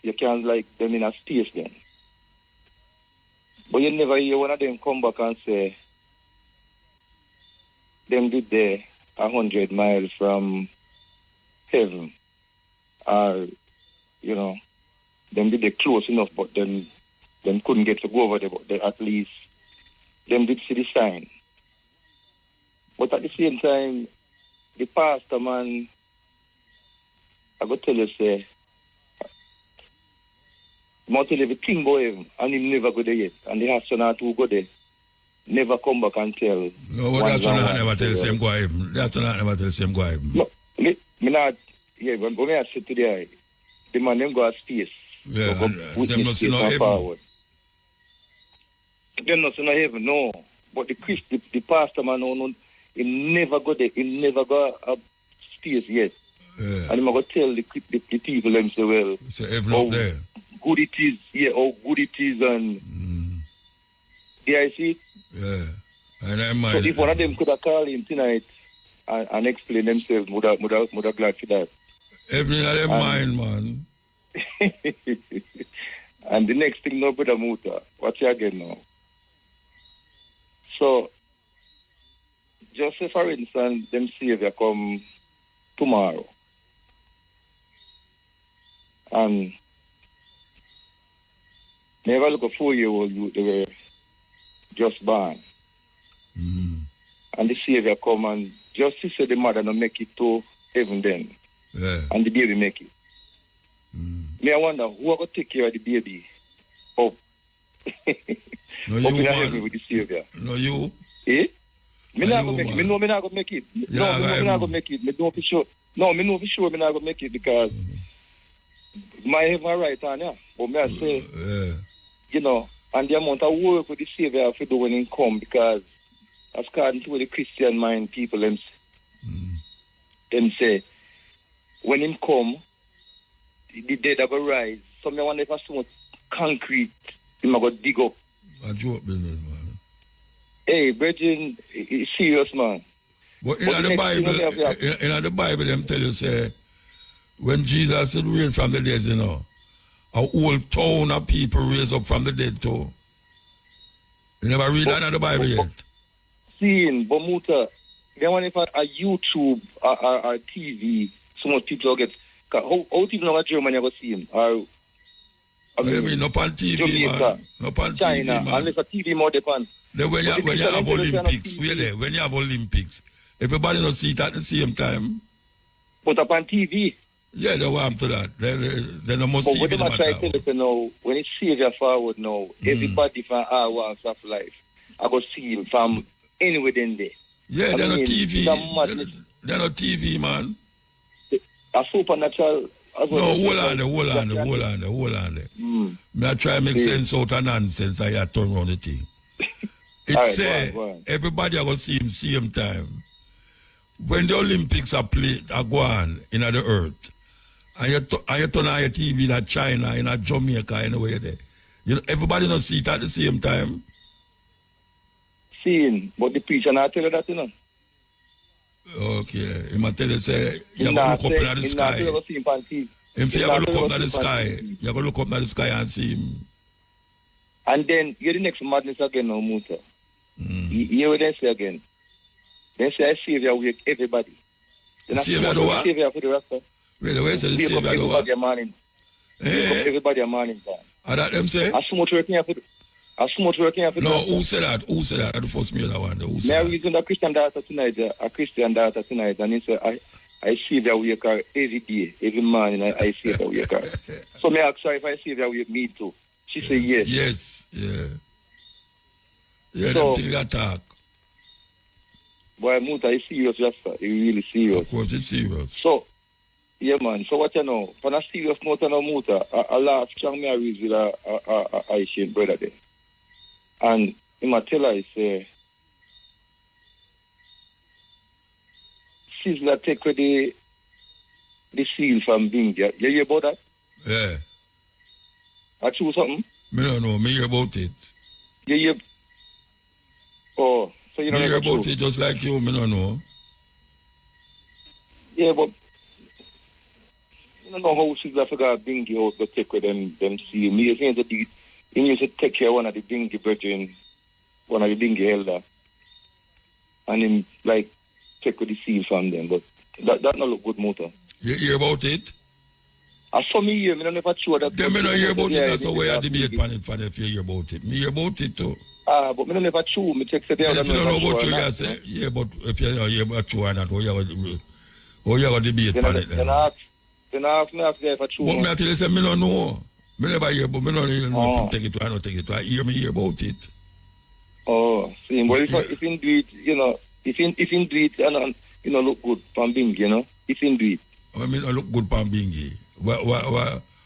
you can like them in a space then. But you never hear one of them come back and say, them did there 100 miles from heaven. Or, them did they close enough, but them couldn't get to go over there, but they, at least them did see the sign. But at the same time, the pastor man, I go tell you, say, I tell you everything about him, and he never go there yet. And the astronaut who go there never come back and tell. No, but the astronaut never tell the same go heaven. The astronaut never tell the same go heaven. No, me not, when I sit today, the man them go to space. Yeah, so them not see no heaven. Forward. Them not see no heaven, no. But the pastor man, no, he never go there. He never go up space yet. Yeah. And he go tell the people them say, well, it's a heaven up there. Good it is, how good it is, and yeah, I see. Yeah, and I mind. So if one of them could have called him tonight and explain themselves, would have glad for that. Heaven in their mind, man. And the next thing, no, Brother Muta, watch you again now. So, just say for instance, them Savior come tomorrow. And never look a 4-year-old youth, they were just born. And the Savior come and just to say the mother no make it to heaven then. Yeah. And the baby make it. Me I wonder who are going to take care of the baby up. No, up you, in man. heaven with the Savior. No, you. Eh? Me No, not going to make it. Me know me not going to make it. No, me not going to make it. Me know for sure. No, me know for sure me not going to make it because my heaven right on, yeah. But me I say, and the amount of work with the Savior have to do when he come, because as according to the Christian mind people them say when him come, the dead are going to rise. So I wonder if I so much concrete him going to dig up. A joke business, man. Hey, Bridget, it's serious, man. But in the Bible, them tell you, say, when Jesus said raised from the dead, a whole town of people raised up from the dead too. You never read that in the Bible yet? Seeing, but Muta, then when if a YouTube or TV, so much people get, how people know Germany ever see him? Or, I mean, not on TV, Jamaica, man. Not on China, TV, man. unless a TV more depend. Then when you have Olympics, when you have Olympics, everybody don't see it at the same time. But upon TV. Yeah, they want to that. They don't must but TV what them I try to tell you now, when it's Savior forward now, everybody from all walks of life, I go see him from anywhere in there. Yeah, they're not TV. They're not TV, man. A supernatural. No, hold on there. Me I try to make sense out of nonsense. I turn around the thing. It right, say go on. Everybody are going to see him same time. When the Olympics are played, are going in the earth, and you turn on your TV in China, in Jamaica, anywhere there. Everybody don't see it at the same time. Seeing, but the preacher not tell you that, Okay, he might tell you, say, you're going to look up in the sky. Him say, you're going to look up in the sky. You're going to look up in the sky and see him. And then, you're the next madness again, no, Muta. You will then say again. Then say, I Savior with everybody. Then Savior do what? Savior for the rest of wait, say the Savior do what? Everybody a morning time. And that them say? As much working here for the No, who said that? Who said that? I first me that one. Who said that? Reason a Christian daughter tonight, and he said, I Savior with her every day, every morning, I Savior with her. So me ask her if I Savior with me too. She said yes. Yes, yeah. Yeah, so, them things that talk. Boy, Muta is serious, just he really serious. Of course, it's serious. So Yeah, man. So what you know? On a serious note, no muta. A last strong me a reason with a Haitian brother there. And him a tell her, he say, Sizzler take with the seal from Bingia. You hear about that? Yeah. I choose something? Me don't know. Me hear about it. You hear? Oh, so you Me don't hear know about it just like you. Me don't know. Yeah, but I don't know how Sizzler forgot Bingi out to take with them seal. Me saying that he used to take care of one of the Bingi brethren, one of the Bingi elder, and him like take with the seal from them. But that not look good, motor. You hear about it? I saw me here. Me don't never sure that. Then me not hear about it. That's how we are debate on it for if you hear about it. Me hear about it too. But me don't never true. Me take the day. If you don't know about you, you say, yeah, but if you don't hear about true or not, how you have a debate on it then? Then I ask me if I true. But me tell you, say, me don't know. Me never hear, but me don't even know if you take it or not take it. I hear about it. Oh, see, well, if indeed, you know, if indeed, you know, look good from Bingi, you know, if indeed. I mean, I look good from Bingi.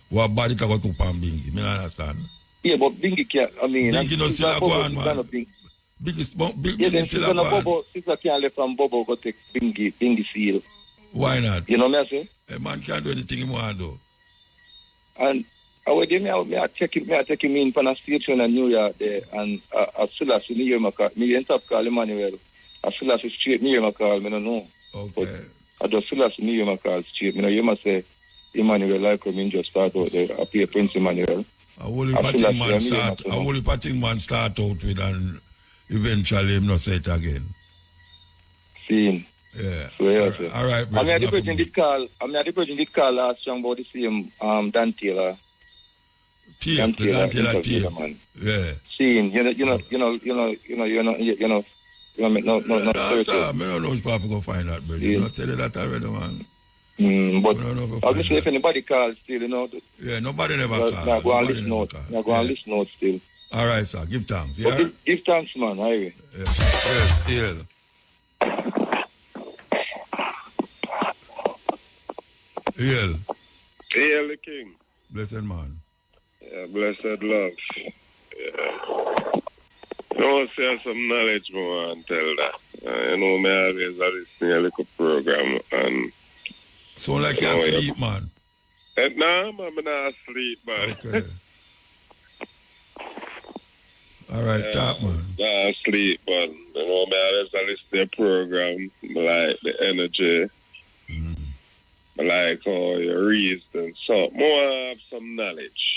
What body can go to from Bingi? Me not understand. Yeah, but Bingi can't, I mean... Bingi no still a go on, man. Bingi still a go on. Sister can't let from Bobo go take Bingi seal. Why not? You know what I say? A man can't do anything he want to do. And I take him in for a station in New York there, and I still have to hear my call. Me end up calling Emmanuel. I still have to straight me hear my call, I don't know. Okay. But I just still have to hear my call straight. You must say, Emmanuel, like him, just start out there. I pay Prince Emmanuel. A whole thing man start out with, and eventually him not say it again. See. Yeah. So, yeah, all right, I mean, the person did call last song about the same Dan Taylor. Dan Taylor, man. Yeah. Seeing, you know. No. I don't know if Papa go find that, but you not tell you that already, man. But obviously, if anybody calls still, you know. Yeah, nobody never calls. Now go and listen out. Now go and listen out still. All right, sir. Give thanks. Yeah? Give thanks, man. Highway. Yes, still. Hail. Hail the King. Blessed man. Yeah, blessed love. Yeah. I want to share some knowledge more and tell that. You know, me always listen to a little program and... So like you're asleep, man? No, man, I'm not asleep, man. Okay. All right, top, man. Not asleep, man. You know, me always listen to a program. I like the energy. I like how you reason. So, more have some knowledge.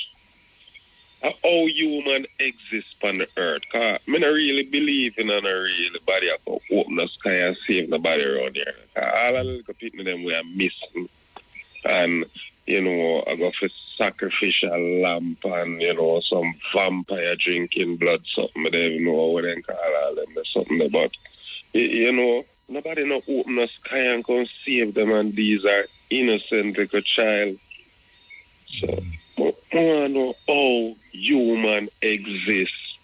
How human exists on the earth. Cause I don't really believe in a real body that can open the sky and save nobody around here. All the little people them we are missing. And, you know, I go for sacrificial lamp and, you know, some vampire drinking blood, something. I don't even know what they call all them. Something about, you know, nobody no open the sky and can save them, and these are innocent little child. So, I want to know how human exists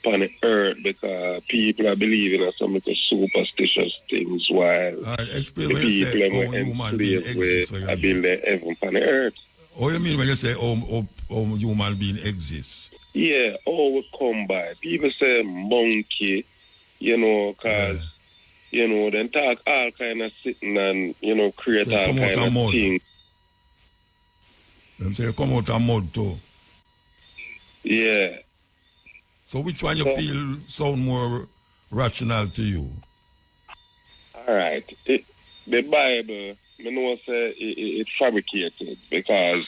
on the earth, because people are believing in some little superstitious things while the people were enslaved with a build their heaven on the earth. What do you mean when you say how human being exists? Yeah, how we come by. People say monkey, you know, because, you know, then talk all kind of sitting and, you know, create all kind of things. Them say you come out of mud too. Yeah. So which one you feel sound more rational to you? All right. The Bible, I know say it fabricated, because,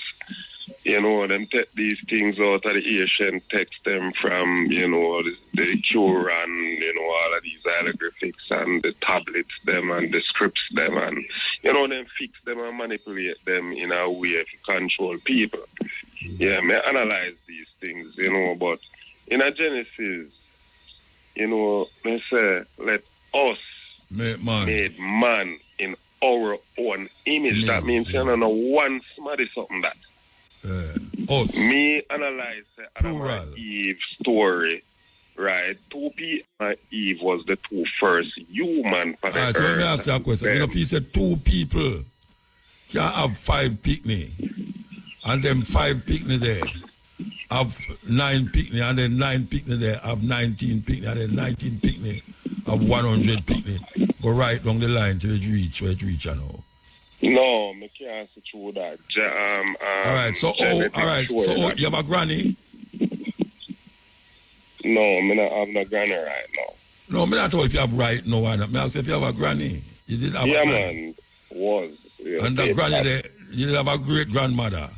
you know, them take these things out of the ancient text them from, you know, the Quran, you know, all of these hieroglyphics and the tablets them and the scripts them, and, you know, them fix them and manipulate them in a way to control people. Yeah, I analyze these things, you know, but in a Genesis, you know, they say, let us made man in our own image. That means you don't know one somebody something that. Us. Me analyze Adam and Eve story, right? 2 people and Eve was the 2 first human for the earth. So let me ask you a question. You know, if you said 2 people, can have 5 picnic. And them 5 picnic there have 9 picnic, and then 9 picnic there have 19 picnic, and then 19 picnic have 100 picnic. Go right down the line till it reach where it reach, you know. No, I can't see through that. All right. So you have a granny? No, I don't have no granny right now. No, I don't know if you have right now. I ask if you have a granny. You did have a granny. Man, was. Yeah, and the granny there, you did have a great grandmother.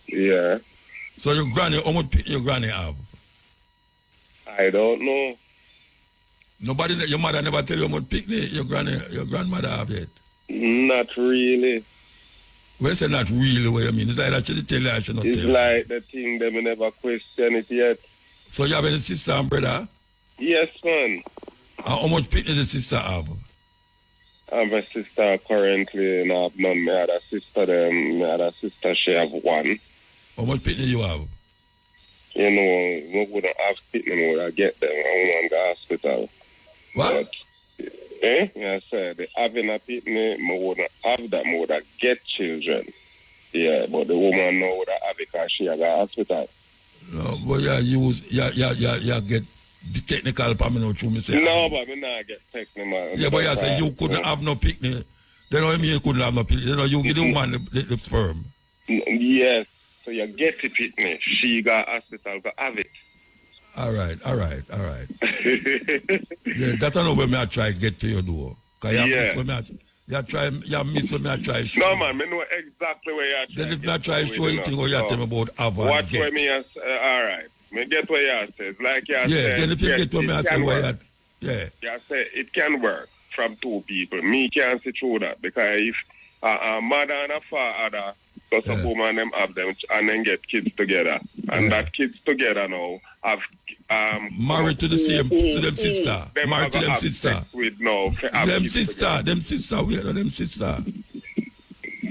Yeah. So your granny, how much picnic your granny have? I don't know. Nobody, your mother never tell you how much picnic your grandmother have yet? Not really. Well, say not really what you mean. It's like actually tell you, I should not tell you. It's like the thing them never question it yet. So you have any sister and brother? Yes, man. How much picnic the sister have? I have a sister currently, and I have none. My other sister, she have 1. How much picnic you have? You know, we wouldn't have picnic when I get them. I went to the hospital. What? I said, having a picnic, I wouldn't have that. I would get children. Yeah, but the woman know would have it because she have a hospital. No, but you get the technical permit through me say. No, but me not get technical. Yeah, but you say you couldn't have no picnic. Then what you mean you couldn't have no picnic? You know, you give the woman the sperm. Yes. So you get the picnic. She got hospital to have it. All right. Yeah, that's not where I try to get to your door. You miss when I try to show. No, man, I know exactly where you are. Then if I try to show anything, or you tell me about have and watch get. Where me, all right. Me get what you say. Like you yeah, then if you get what me, I say where you say it can work from 2 people. Me can't see through that because if a mother and a father, because a woman them have them and then get kids together. And that kids together now have married to the same to them sister. Married to them sister. With no them sister. We are them sister.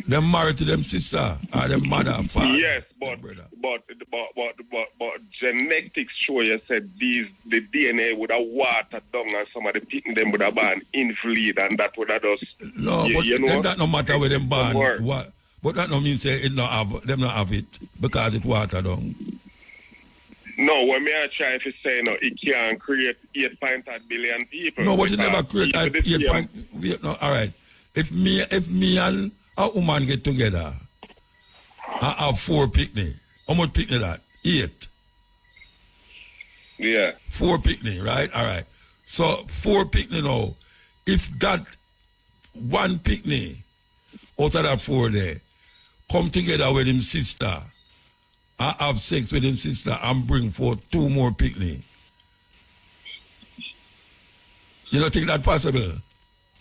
Them married to them sister or them mother and father. Yes, but genetics show you said the DNA would have watered down and some of the people them would have been invalid and that would have just that no matter where them born. What? But that no mean say it not have them not have it because it watered down. No, when me I try if you say no, it can create 8.8 billion people. No, but it never create 8. No, all right. If me and a woman get together, I have 4 picnic. How much picnic that? 8. Yeah. 4 picnic, right? All right. So 4 picnic now. If that 1 picnic out of that 4 there come together with him sister, I have sex with him sister and bring forth 2 more picnic. You don't think that possible?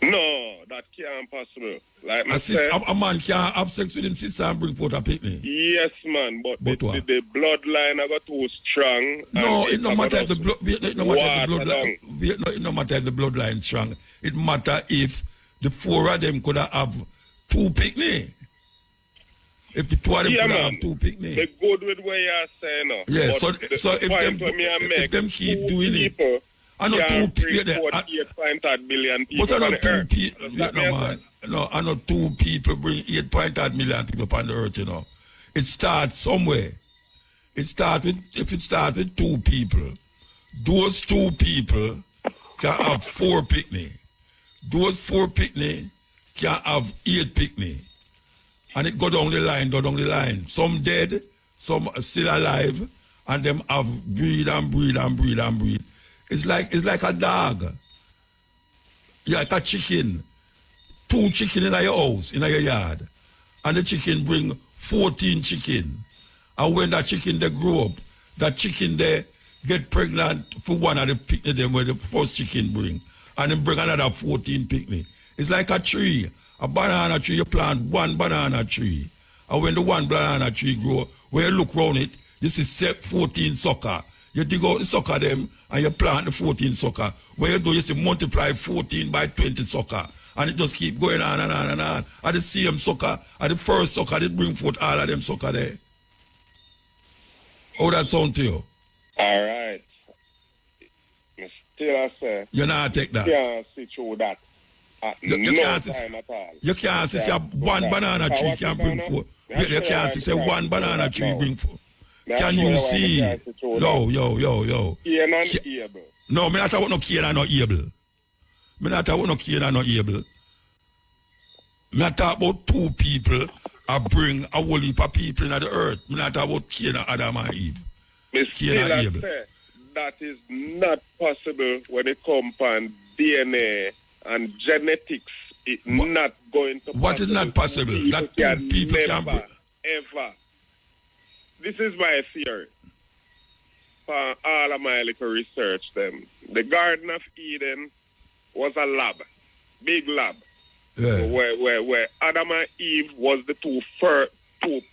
No, that can't possible. Like a man can't have sex with him sister and bring forth a picnic. Yes, man, but the bloodline I got too strong. No, it no matter if the bloodline. It no matter if the bloodline strong. It matter if the 4 of them could have 2 picnic. If the 2 of them could have 2 picnic. They're good with what you're saying now. Yeah, so if them keep doing it. I know 2 people. But I know 2 people. No, I know 2 people bring 8.8 million people upon the earth, you know. It starts somewhere. If it starts with 2 people, those 2 people can have 4 picnic. Those 4 picnic can have 8 picnic. And it go down the line. Some dead, some still alive, and them have breed. It's like a dog. You like a chicken. 2 chicken in your house, in your yard. And the chicken bring 14 chicken. And when that chicken they grow up, that chicken they get pregnant for one of the picnic them where the first chicken bring. And then bring another 14 picnic. It's like a tree. A banana tree, you plant 1 banana tree. And when the 1 banana tree grow, when you look around it, you see 14 sucker. You dig out the sucker them and you plant the 14 sucker. When you do, you see multiply 14 by 20 sucker. And it just keep going on and on and on. And the same sucker, and the first sucker, they bring forth all of them sucker there. How that sound to you? All right. Still I say. You not take that? Yeah, see through that. You You no can't time at all. You can't say one banana tree can bring four. You can't say one banana tree bring four. Can you see? Yo. Cain and Abel. No, me not talk about no Cain and no Abel. Me not talk about no Cain and no Abel. Me not talk about two people I bring a whole heap of people in the earth. Me not talk about Cain and Adam and Eve. Cain and Abel. That is not possible when it comes on DNA and genetics. It's not going to. What is not possible? That two people can bring. Ever. This is my theory. For all of my little research, then the Garden of Eden was a lab, big lab, where Adam and Eve was the two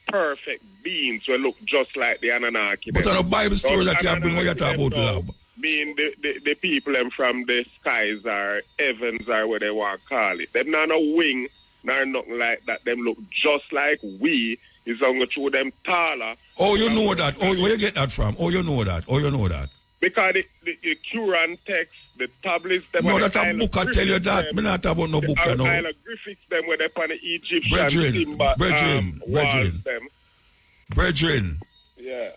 perfect beings who look just like the Anunnaki. But on a Bible story that you bring, what you talk about lab? Being the people them from the skies or heavens or what they want to call it. Them not no wing, nor nothing like that. Them look just like we. It's going to show them taller. Oh, you know that. Oh, where you get that from? Oh, you know that. Because the Quran text, the tablets, them. No, that a book I tell you that. Me not talk about no book, you know. Hieroglyphics, them where they on the Egyptian Brethren. Yeah.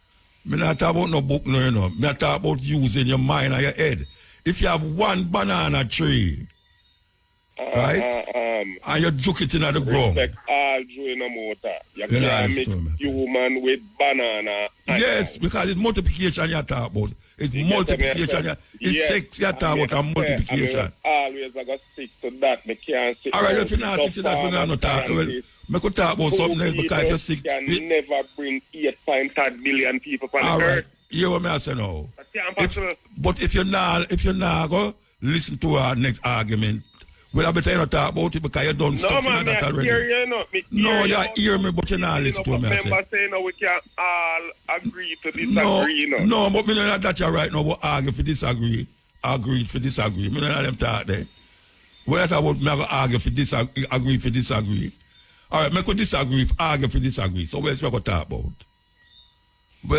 Me not talk about no book, no, you know. Me not talk about using your mind and your head. If you have one banana tree, right, and you juke it in the ground. Respect all Jew no muta. You can't mix human with banana. Yes, because it's multiplication you talk about. It's multiplication. It's sex you talk about and multiplication. Always I got stick to that. Me can't sit. Alright, if you not stick to that, we not talk. Well, me could talk about something else because you stick. Can never bring 8.3 billion people on the earth. Hear what I say now. But if you're not go listen to our next argument. Well, I better not talk about it because you don't stop man, that already. No, you hear me, but you not listen to me. Remember saying we can all agree to disagree. No, but me not that you right now, but argue for disagree. Agree for disagree. Me not them talk there. When I talk about me, I go argue for disagree, agree for disagree. All right, me could disagree, argue for disagree. So where's we going to talk about? Me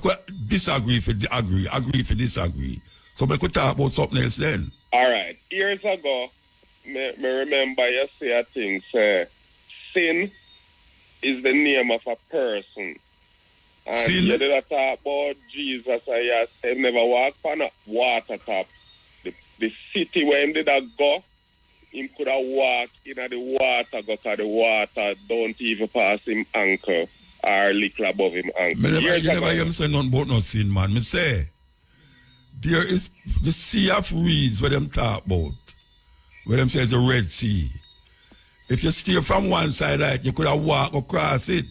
could disagree for agree, agree for disagree. So me could talk about something else then. All right. Years ago, me remember you say a thing, say, sin is the name of a person. And sin? You did talk about Jesus, and you said never walk on a water top. The city where him did go, him could have walked in the water, because the water don't even pass him ankle or little above him ankle. You never hear me say nothing about no sin, man. Me say, there is the Sea of Reeds where them talk about, where them say the Red Sea. If you steer from one side, right, you could have walked across it.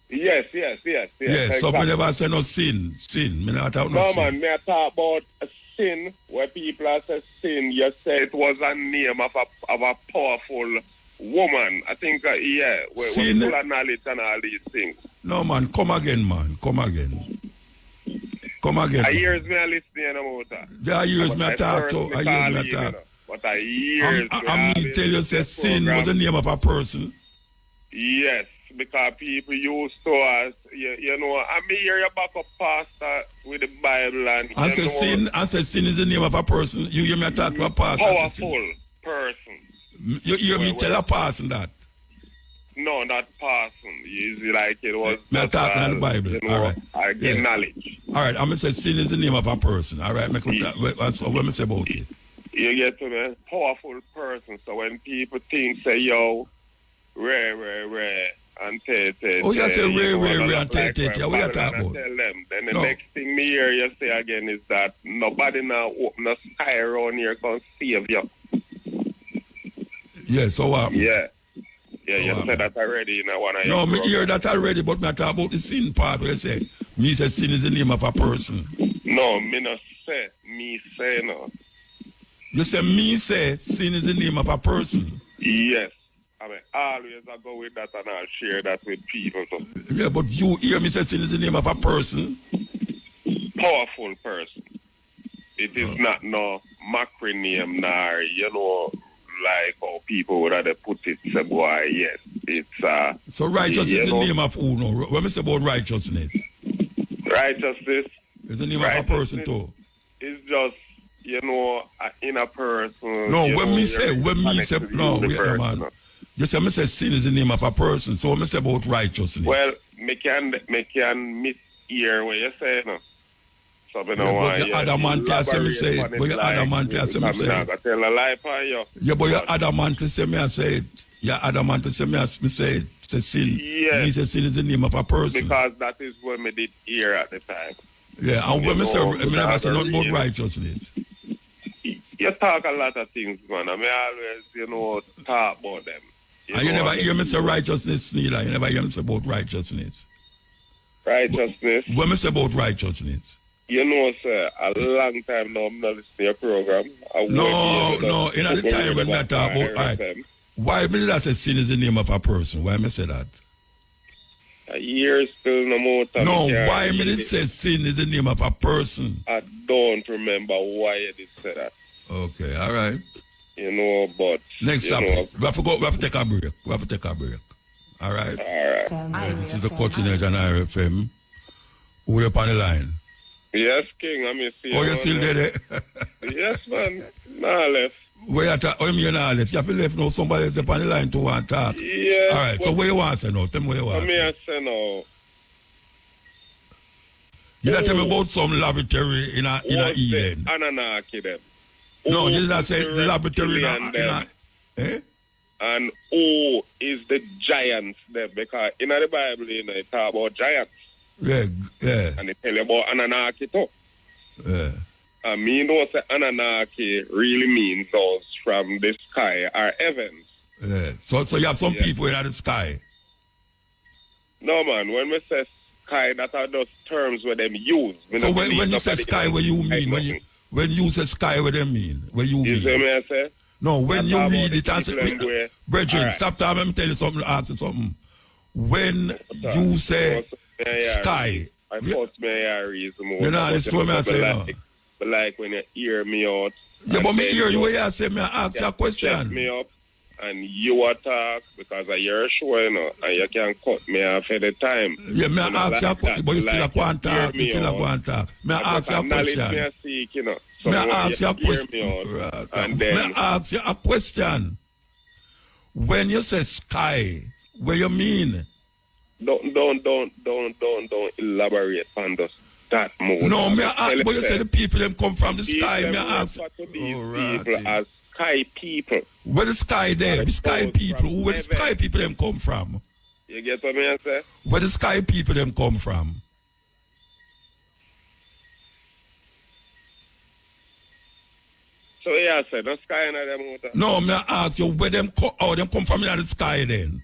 Yes. Exactly. So me never say no sin. Me not talk no sin. No, man, me talk about a sin where people are say sin. You say it was a name of a powerful woman. I think, we're full of knowledge and all these things. No, man, come again, man. Come again. I hears me listening about that. Yeah, I hears me talk to. But I hears I mean, tell you, say sin was the name of a person. Yes, because people used to us, you know, I mean, hear you back up pastor with the Bible and say sin is the name of a person. You hear me talk to a pastor. Powerful person. You hear me tell a person that? No, not person. It's like it was. Me talking in the Bible. You know, all right. I get knowledge. All right, I'm going to say sin is the name of a person. All right, that's what I'm say about it. You get to me? Powerful person. So when people think, say, yo, rare, and te. Oh, you say rare, and te. Yeah, what you talking about? Tell them. Then the next thing me hear you say again is that nobody now open a sky around here can save you. Yeah, so what? Yeah, you said that already in one of your No, me hear that already, but me talk about the sin part where you say, me say sin is the name of a person. No, me not say. Me say no. You say me say sin is the name of a person. Yes. I mean, always I go with that and I'll share that with people. So. Yeah, but you hear me say sin is the name of a person? Powerful person. It is not no macro name, nor, you know, like how people would rather put it, say, boy, yes. It's, so righteousness is the name of who, no? When we say about righteousness? Righteousness. It's the name of a person, too. It's just you know, in a person. No, you when know, me say, no, wait, universe, man. you know. You say, me say sin is the name of a person, so me say about righteousness. Well, me can mishear what you say, no. So, you know, yeah, but the adamant say me say it. But your adamant say me say it. Tell a lie for you. Yeah, but your adamant say me I say it. Your adamant say me I say it. Say sin. Yes. Me say sin is the name of a person. Because that is what me did hear at the time. Yeah, and when me say, me never say nothing about righteousness. You talk a lot of things, man. I mean, always, you know, talk about them. And you never hear me say righteousness neither. You never hear me say about righteousness. Righteousness? When me say about righteousness? You know, sir, a long time now I'm not listening to your program. No, in the time when I talk about, right, why me did I say sin is the name of a person? Why me say that? A year still no more time. No, why me did say sin is the name of a person? I don't remember why you did say that. Okay, all right. You know, but... Next topic. We have to take a break. All right? All right. This is the Coaching Edge on RFM. Who up on the line? Yes, King. I mean, see. Oh, you still there? Yes, man. Nah, left. Where you not left? You have to left now. Somebody else up on the line to want to talk. Yes. All right. So where you want to know? Tell me where you want. I say now. You not tell me about some laboratory in a Eden. Anunnaki them. No, you not say laboratory in a eh? And who is the giants there? Because in the Bible, you know, it talk about giants. Yeah. And they tell you about Anunnaki too. Yeah. I mean, know say Anunnaki really means those from the sky or heavens. Yeah. So you have some people in the sky. No, man. When we say sky, that are those terms where them use. So when you say sky, what you mean? When you say sky, what they mean? What you mean? You see me I say? No, when you read it and say, Brethren, right. Stop time, let me tell you something, ask you something. When you say sky, I thought me I reason more. You know, this is what I say now. But like when you hear me out. Yeah, but me hear you when you say me ask you a question. Set me up and you attack because I hear a show, you know, and you can cut me off at the time. Yeah, me ask you a question, but you still go and talk. You still go and talk. Me ask you a question. Me seek, you know. So me ask you a question. Me ask you a question. When you say sky, what you mean? Don't elaborate on that mode. No, me ask, but you say the people them come from the sky. Me ask. People as sky people. Where the sky there? The sky people. Where the sky people them come from? You get what I say? Where the sky people them come from? So yeah, I said the sky and them muta. No, me ask you where them come from in the sky then?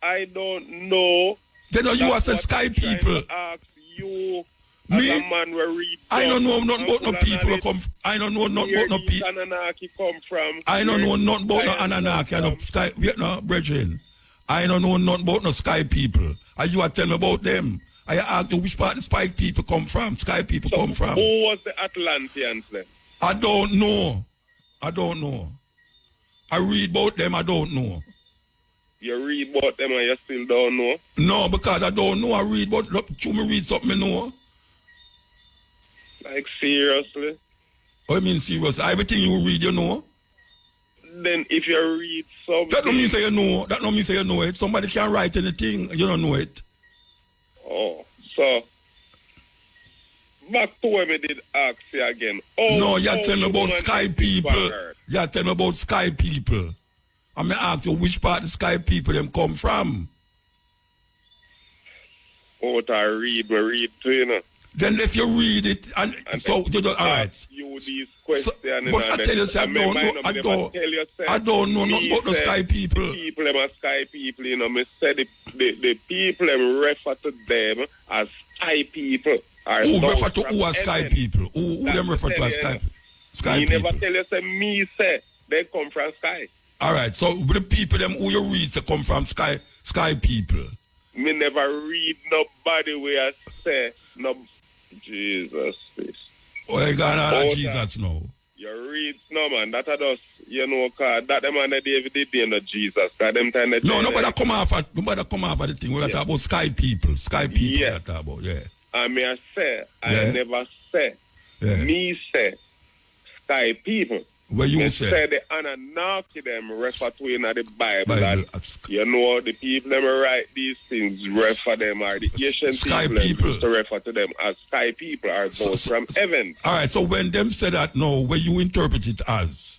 I don't know. Then you are the sky people. Ask you. Me? As a man will read. I don't know nothing about no people come. I don't know nothing about no people. Anunnaki come from. I don't know nothing about no Anunnaki and no sky. No, brethren. I don't know nothing about no sky people. And you are telling me about them. I ask you which part the sky people come from. Sky people come from. Who was the Atlanteans then? I don't know. I read about them. I don't know. You read about them and you still don't know? No, because I don't know. I read about you me read something I know. Like seriously? Oh, I mean seriously. Everything you read, you know. Then if you read something... That don't mean say you know. That don't mean say you know it. Somebody can write anything, you don't know it. Oh, so... Back to when we did ask you again. No, you're telling me about sky people. You're telling me about sky people. I'm going to ask you which part the sky people them come from. Oh, I read too, you know. Then if you read it, and so you don't, all right. You these questions. But I tell you, I don't know nothing about the sky people. The people them are sky people, you know. Me say the people them refer to them as sky people. Who refer to who as sky people? Who them refer to as sky people? Me never tell you, say me say they come from sky. All right, so the people them who you read say come from sky people. Me never read nobody where I say no. Jesus, please. Oh, you got out of Jesus now. You read, no man, that are just, you know, cause that the man that David did, you know, Jesus. Cause them time that nobody come off of the thing. We're talking about sky people. Sky people we're talking about, yeah. I mean, I never say. Yeah. Me say, Sky people. Where you say? The Anunnaki them refer to in the Bible. That, you know, the people them write these things refer them are the ancient Sky people to refer to them as Sky people are those from heaven. All right, so when them say that, no, where you interpret it as?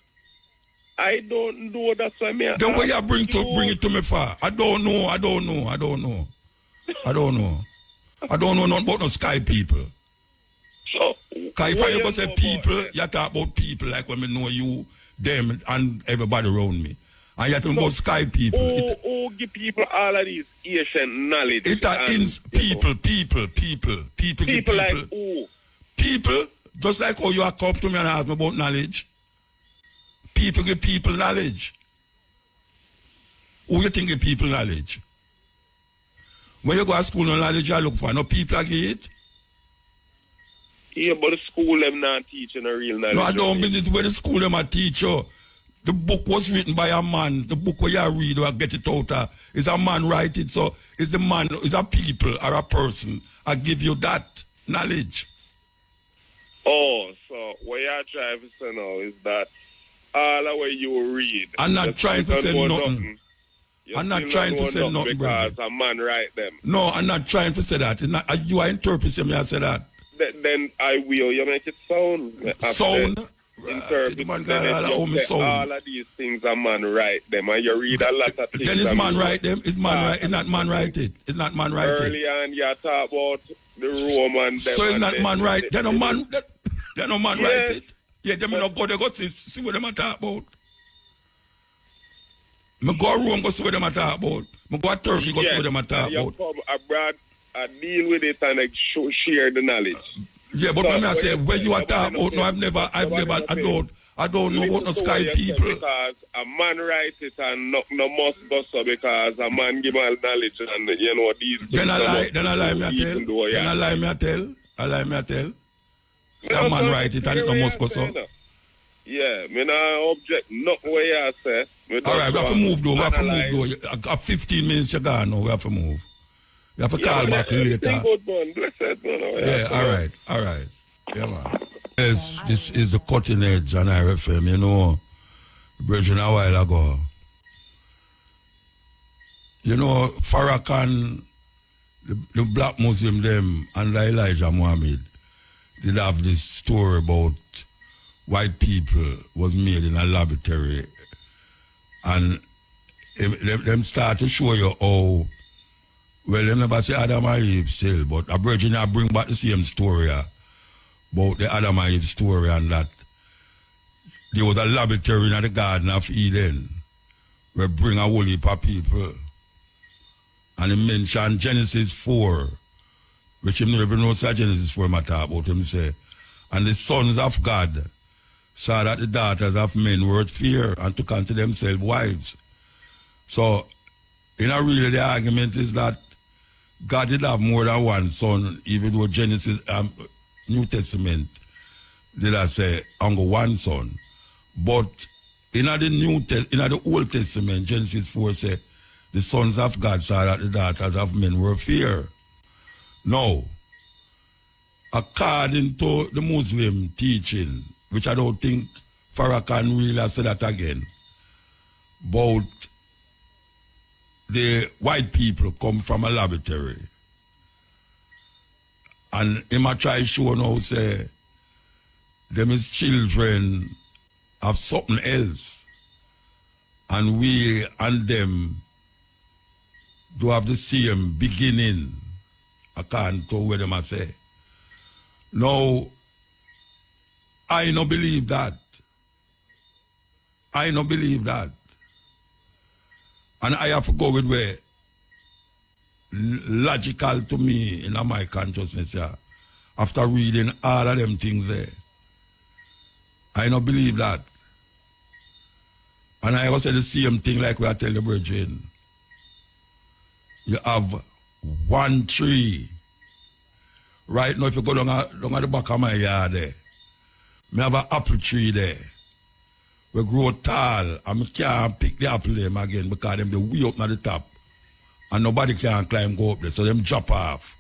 I don't know. That's why me. Then where you bring it to me for? I don't know nothing about no Sky people. So, because if I ever say people, you talk about people like when I know you, them, and everybody around me. And you talk about Sky people. Who give people all of these ancient knowledge? It is people. People like who? People, just like how you are come to me and ask me about knowledge. People give people knowledge. Who you think give people knowledge? When you go to school, no knowledge you look for. No people give it. Yeah, but the school them not teaching a real knowledge. No, I don't mean it where the school them a teach you. The book was written by a man. The book where you read or get it out of, is a man write it. So is the man, is a people or a person I give you that knowledge. Oh, so what you're trying to say now is that all the way you read. I'm not trying to say nothing. I'm not trying to say nothing, because a man write them. No, I'm not trying to say that. It's not, you are interpreting me, I say that. Then I will. You make it sound. Sound? All of these things a man write them, and you read a lot of things. Then is man write them? Is man write? It's not man write it. It's not man write it. Early on, you talk about the Roman. So it's not man write. Then no man. Then no man write it. Yeah, them not go. They go see what them a talk about. Me go Rome, go see what them a talk about. Me go Turkey, go see what them a talk about. You come abroad. I deal with it and share the knowledge. Yeah, but when I say when you are talking about, no, I don't know about no Sky people. Because a man write it and no must go so because a man give all knowledge and you know these. Then I lie me a tell. A man write it and it no must go so. Yeah, me not object not what you say. All right, we have to move though. I got 15 minutes to go now. We have to move. You have to call back later. Yeah, all right. Yeah, man. Yes, this is the cutting edge on RFM, you know, Virgin a while ago. You know, Farrakhan, the black Muslim them, and Elijah Muhammad did have this story about white people was made in a laboratory. And them start to show you how. Well, they never say Adam and Eve still, but a virgin I bring back the same story about the Adam and Eve story and that there was a laboratory in the Garden of Eden where bring a whole heap of people. And he mentioned Genesis 4, which he never knows how Genesis 4 matter about him say. And the sons of God saw that the daughters of men were fear and took unto themselves wives. So, really the argument is that God did have more than one son, even though Genesis, New Testament, did I say, only one son. But in the Old Testament, Genesis 4 say, the sons of God saw that the daughters of men were fear. Now, according to the Muslim teaching, which I don't think Farrakhan really said that again, about the white people come from a laboratory. And he might try to show now, say, them is children of something else. And we and them do have the same beginning, according to what them say. Now, I don't believe that. And I have to go with where logical to me in my consciousness, yeah, after reading all of them things there. I don't believe that. And I also say the same thing like we are telling the Virgin. You have one tree. Right now, if you go down at the back of my yard there, I have an apple tree there. We grow tall, and I can't pick the apple them again because them they way up at the top. And nobody can climb go up there, so them drop off.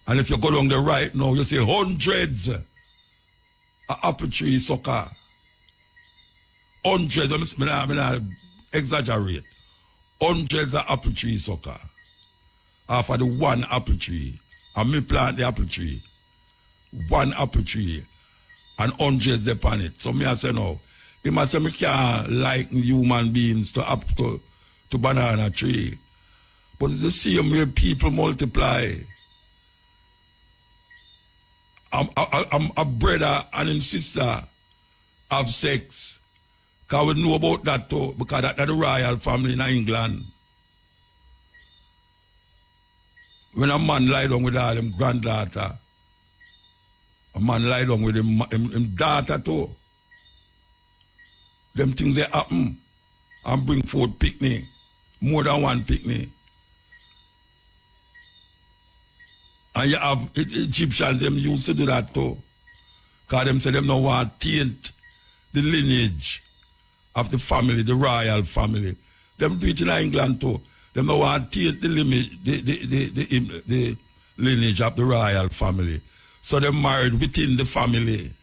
And if you go along the right now, you see hundreds of a apple tree sucker. Hundreds, I not exaggerate. Hundreds of apple tree sucker. After the one apple tree. And me plant the apple tree. One apple tree. And hundreds upon it. So me I say no. He must say me can't like human beings to banana tree. But it's the same way people multiply. A brother and his sister have sex. Because we know about that too. Because that's the royal family in England. When a man lie down with all him granddaughter, a man lie down with him daughter too. Them things they happen and bring forth picnic. More than one picnic. And you have Egyptians, them used to do that too. Because them say them don't want to taint the lineage of the family, the royal family. Them do it in England too. Them don't want to taint the lineage of the royal family. So they married within the family.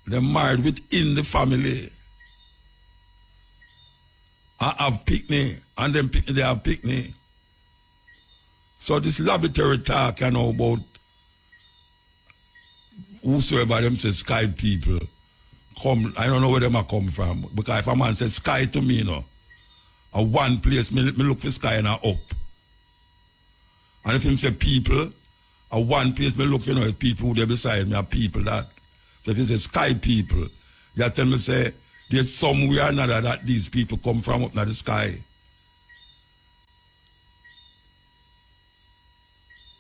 They married within the family. And have picnic. And them picnic, they have picnic. So this laboratory talk, you know, about whosoever them say sky people come, I don't know where them are come from. Because if a man says sky to me, you know, a one place, me look for sky and a up. And if him say people, a one place, me look, you know, it's people who they beside me, are people that. So if he say sky people, you tell me say, there's somewhere or another that these people come from up in the sky.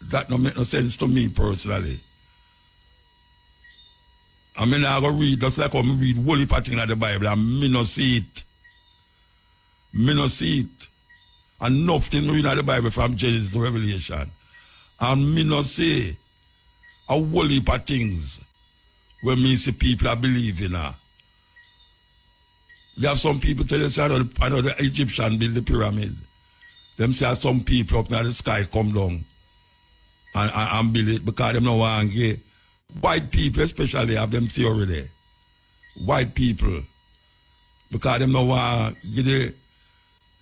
That don't make no sense to me personally. I mean, I go read, just like I read whole heap of things in the Bible, and me no see it. Me no see it. And nothing read in the Bible from Genesis to Revelation. And me no see a whole heap of things where me see people are believing. You have some people tell you, say, I know the Egyptian build the pyramid. Them say some people up in the sky come down and build it because them no want to get. White people especially have them theory there. White people. Because them no want to give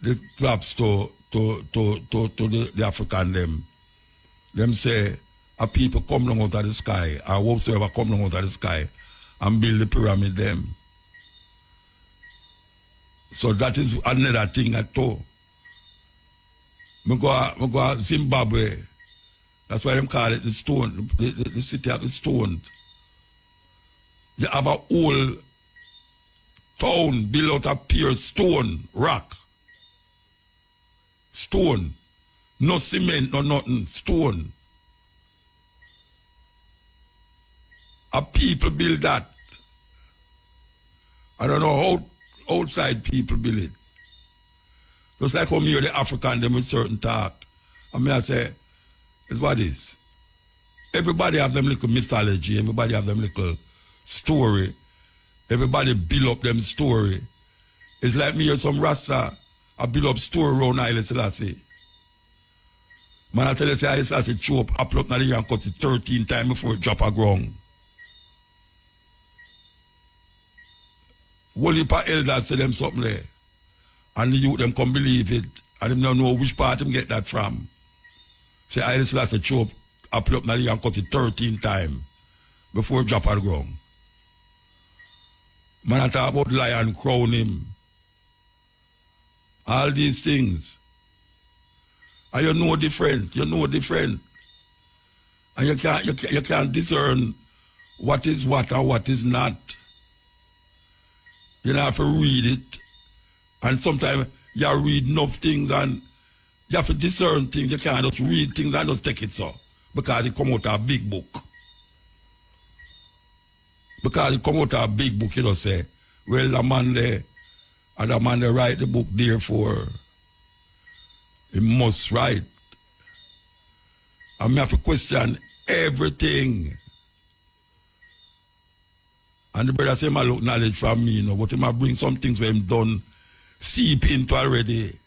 the props to the African them. Them say a people come down out of the sky or whatsoever come down out of the sky and build the pyramid them. So that is another thing at all. I go Zimbabwe. That's why they call it the stone, the city of the stones. They have a whole town built out of pure stone, rock. Stone. No cement, no nothing. Stone. A people build that. I don't know how outside people build it. Just like from here, the African, them with certain talk. I mean, I say, it's what it is. Everybody have them little mythology. Everybody have them little story. Everybody build up them story. It's like me or some Rasta, I build up story around Haile Selassie. Man, I tell you, say Haile Selassie chew up, apple up, and and cut it 13 times before it drop a ground. Whole heap of elders say them something there. And the youth them come believe it. And them don't know which part them get that from. Say Haile Selassie chew up, apple up, and cut it 13 times before it drop a ground. Man, I talk about lion crown him. All these things. And you know different. You know different. And you can't discern what is what and what is not. You have to read it. And sometimes you read enough things and you have to discern things. You can't just read things and just take it so. Because it come out of a big book. Because it come out of a big book, you know, say, well, the man there, and the man there write the book, therefore, he must write. And I have to question everything. And the brother say, I look knowledge from me, you know, but he might bring some things where him done seep into already.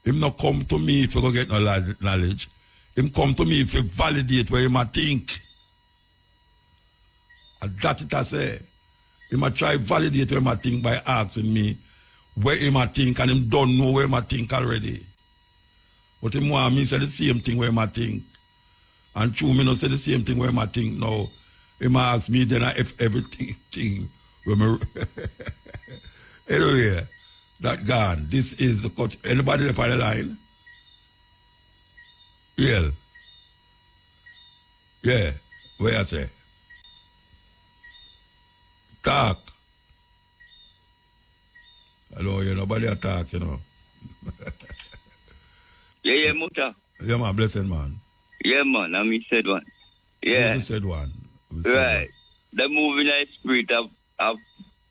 Him not come to me if you go get no knowledge. him come to me if he validate where he might think. And that's it I say. He might try validate where he might think by asking me where he might think, and him don't know where he might think already. But him want me say the same thing where he might think. And true, me not say the same thing where he might think now. He might ask me then if everything when me anyway, that gone. This is the coach. Anybody left on the line? Yeah. Yeah. Where I say? Talk. Hello, nobody attack, Yeah, muta. Yeah, man, blessed man. Yeah, man, I said one. Yeah. You said one. Right. The moving the spirit of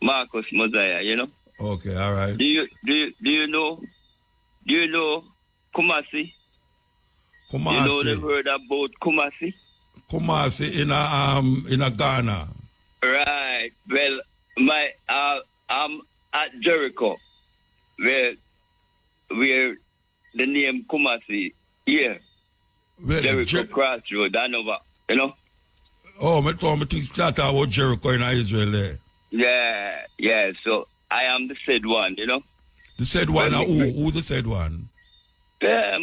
Marcus Mosiah, Okay, all right. Do you know Kumasi? Kumasi. You know the word about Kumasi? Kumasi in a Ghana. Right. Well, I'm at Jericho, where the name Kumasi here. Well, Jericho Crossroad, I know. Oh, me think start about Jericho in Israel there. Yeah. So I am the said one, The said one, who's the said one? Yeah,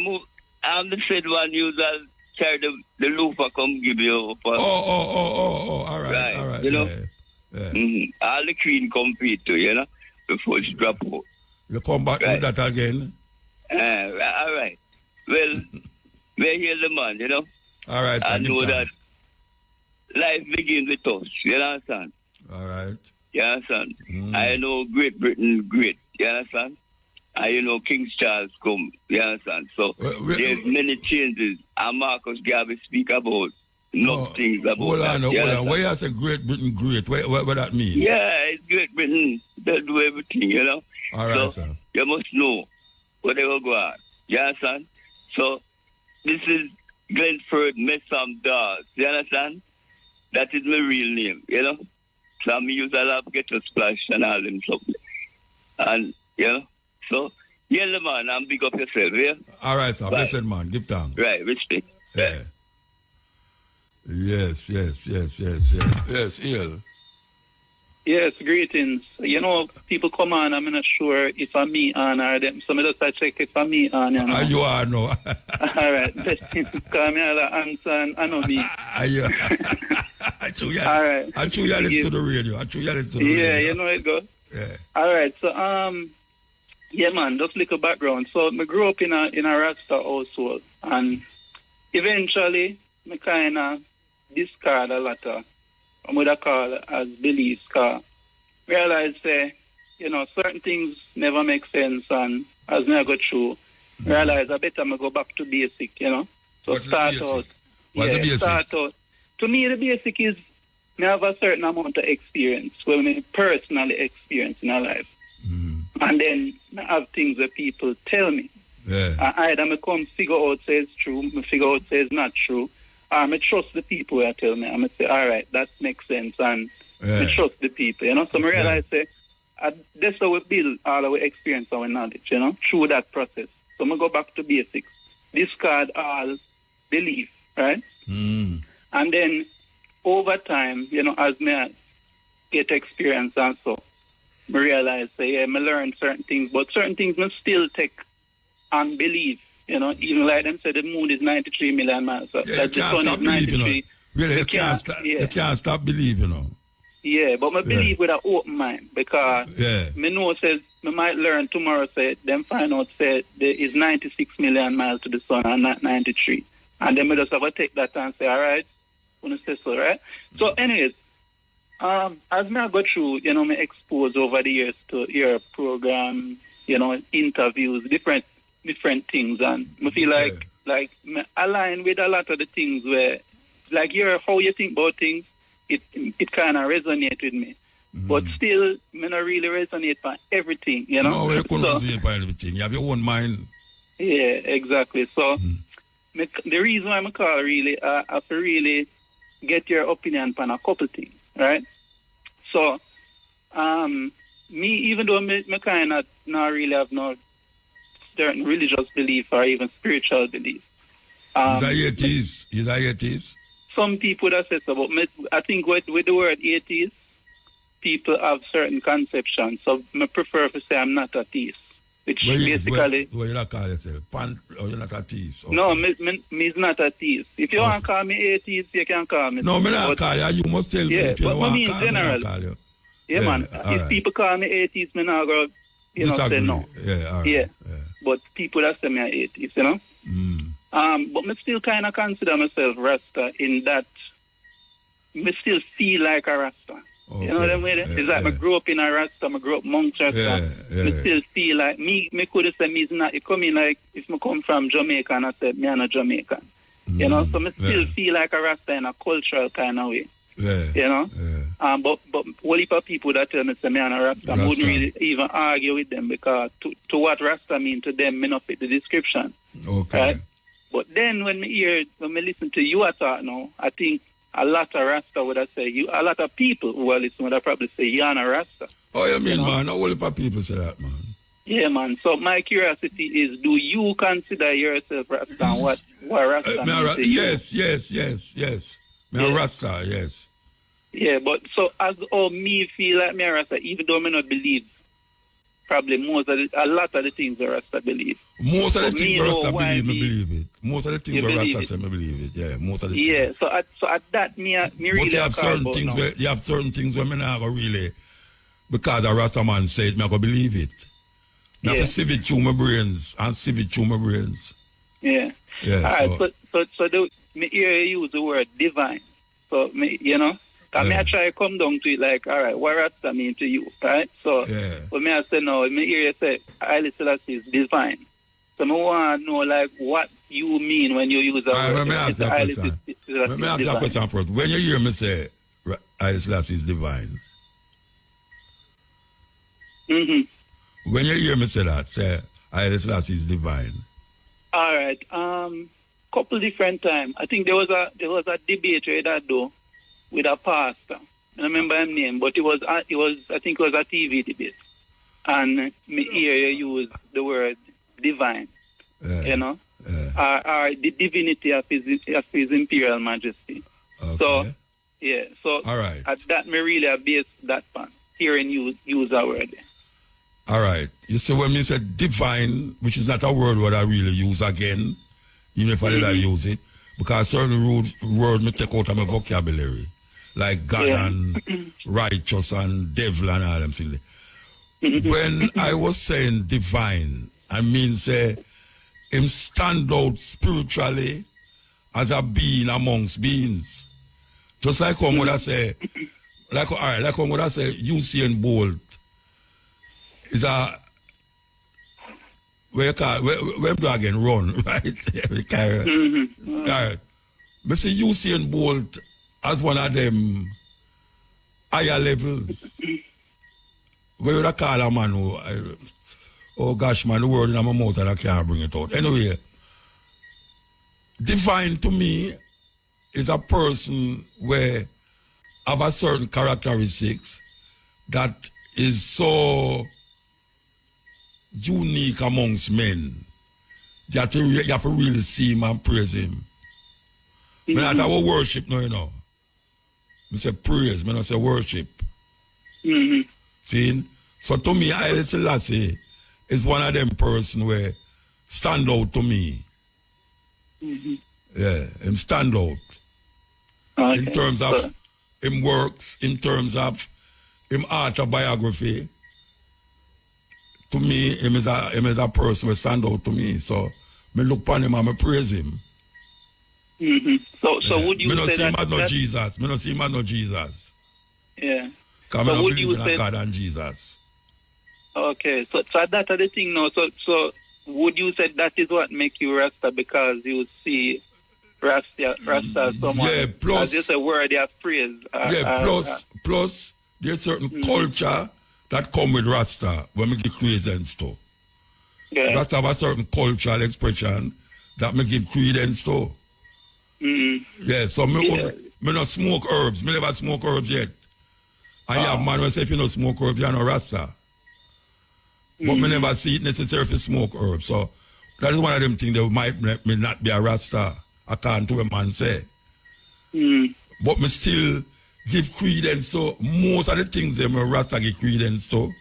I'm the said one. You just carry the loofah come give you. All right, all right. Yeah. Mm-hmm. All the queen compete too, before she drop out. You come back with that again? All right. Well, we're here the man, All right. I know that life begins with us, you understand? All right. You understand? I know Great Britain great, you understand? And King Charles come, you understand? So there's many changes, and Marcus Garvey speak about things about hold on. Why you say Great Britain great? What that mean? Yeah, it's Great Britain. They do everything, All right, so sir. You must know whatever go on. You understand? So this is Glenford Messam Dawes. You understand? That is my real name, So I use a lot of ghetto splash and all them stuff. And, so, yeah, man, and big up yourself, yeah? All right, sir. Right. Blessed man. Give thanks. Right, respect. Yeah. Yes, ill. Yes, greetings. People come on, I'm not sure if I'm me on or them. So I just check if I'm me on. You are, no. All right. Because me all answer and I know me. All right. I chew you listen to the radio. Yeah, you know it goes. Yeah. All right. So, yeah, man, just little background. So I grew up in a Rasta household. And eventually, I kind of discard a lot of I'm going to call as beliefs, because realize, certain things never make sense, and as I go through, realize I better go back to basic, So What's start the out. What's the basic? Start out. To me, the basic is I have a certain amount of experience, I personally experience in our life. And then I have things that people tell me. Yeah. Either I come figure out say it's true, I figure out say it's not true. I trust the people who tell me. I'm going to say, all right, that makes sense. And I trust the people, So I realize, that's how we build all our experience, our knowledge, through that process. So I'm going to go back to basics. Discard all belief, right? And then over time, as I get experience and so, I realize, I learn certain things, but certain things I still take on belief. Even like them said, the moon is 93 million miles. So that the sun is 93. Really, you can't stop believing, Yeah, but I believe with an open mind, because me know says I might learn tomorrow. Say them find out say there is 96 million miles to the sun and not 93, and then I just have to take that and say, all right, when say so, right? So, anyways, as I go through, me expose over the years to your program, interviews, different things, and I feel like me align with a lot of the things where, like how you think about things, it kind of resonate with me. But still, me not really resonate for everything, No, you couldn't resonate for everything. You have your own mind. Yeah, exactly. So, the reason why I call really, I have to really get your opinion on a couple things, right? So, me, even though me kind of not really have no certain religious belief or even spiritual belief, He's a atheist. He's a atheist. Some people that say so, but I think with the word atheist, people have certain conceptions. So I prefer to say I'm not a atheist. Which basically... What you not call yourself? Or you're not a atheist? Okay. No, me's not a atheist. If you want to call me atheist, you can call me. No, me not call you. You must tell me if you don't want to call me, I call you. Yeah, man. If people call me atheist, me not go, say no. Yeah, all right. Yeah. But people that say me are atheist, But me still kind of consider myself Rasta in that me still feel like a Rasta. Okay. You know what I mean? It's like I grew up in a Rasta, I grew up amongst Rasta. Me still feel like me could have said me's not, it come in like if me come from Jamaica and I said me I'm a Jamaican. You know, so me still feel like a Rasta in a cultural kind of way. You know? But whole heap of people that tell me say me I'm a Rasta, I wouldn't really even argue with them because to what Rasta mean to them, me not fit the description. Okay. Right? But then when me listen to you talk now, I think a lot of Rasta would have say a lot of people who are listening would have probably say you're a Rasta. Oh, you mean, man? Not all of people say that, man. Yeah, man. So my curiosity is, do you consider yourself Rasta and what Rasta means to you? Yes. Me a Rasta, yes. Yeah, but so as me feel like me a Rasta, even though me not believe probably a lot of the things the Rasta believe. Most of the things the Rasta believe it. Most of the things the Rasta say me believe it. Yeah, most of the things. Yeah, so at that me really. But you have certain things where you have certain things where me never really, because the Rasta man said me I go believe it. Now to sieve it through my brains and sieve it through my brains. Yeah. Yeah. All right. So me hear you use the word divine. So me, I try to come down to it like, all right, what Rasta mean to you, right? So, but me I say no, me hear you say, Haile Selassie is divine. So me want to know like what you mean when you use that word. Let me ask that question first. When you hear me say Haile Selassie is divine, when you hear me say that, say Haile Selassie is divine. All right. Couple different times. I think there was a debate that though with a pastor. I don't remember his name, but I think it was a TV debate. And me hear you use the word divine. Or the divinity of his imperial majesty. Okay. So all right. At that me really base that part. Hearing you use that word. All right. You see when me say divine, which is not a word what I really use again, even if I did use it, because certain word me take out of my vocabulary. Like God and righteous and devil and all them things. When I was saying divine, I mean say him stand out spiritually as a being amongst beings. Just like how would I say, like how would I say Usain Bolt is a where do I again run, right? All right. But see Usain Bolt as one of them higher levels. Where would I call a man who, oh gosh man, the word in my mouth and I can't bring it out. Anyway, divine to me is a person where have a certain characteristics that is so unique amongst men that you have to really see him and praise him. I not have a worship now, I say praise, I not say worship. See? So to me, Haile Selassie is one of them person where stand out to me. Yeah, him stand out. Okay. In terms of him works, in terms of him autobiography. To me, him is a person who stand out to me. So me look upon him and I praise him. So would you say that? Me not see him as no Jesus. Yeah. Because I don't believe in God and Jesus. Okay, so that's the thing now. So would you say that is what make you Rasta because you see Rasta as someone? Yeah, plus as just a word of praise. Plus there's certain culture that come with Rasta when we give credence to. Yeah. Rasta have a certain cultural expression that we give credence to. Yeah, so me not smoke herbs. Me never smoke herbs yet. And you have man who say if you don't smoke herbs, you're not Rasta. But me never see it necessary to smoke herbs. So that is one of them things that might me not be a Rasta. according to what man say. Mm. But me still give credence to most of the things that me Rasta give credence to.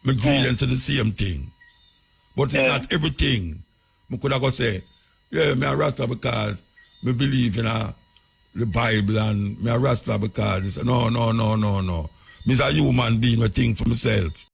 Me credence to the same thing. But it's not everything. Me could have go say, yeah, me a Rasta because me believe in the Bible and me a Rasta because no. Me is a human being, I think for myself.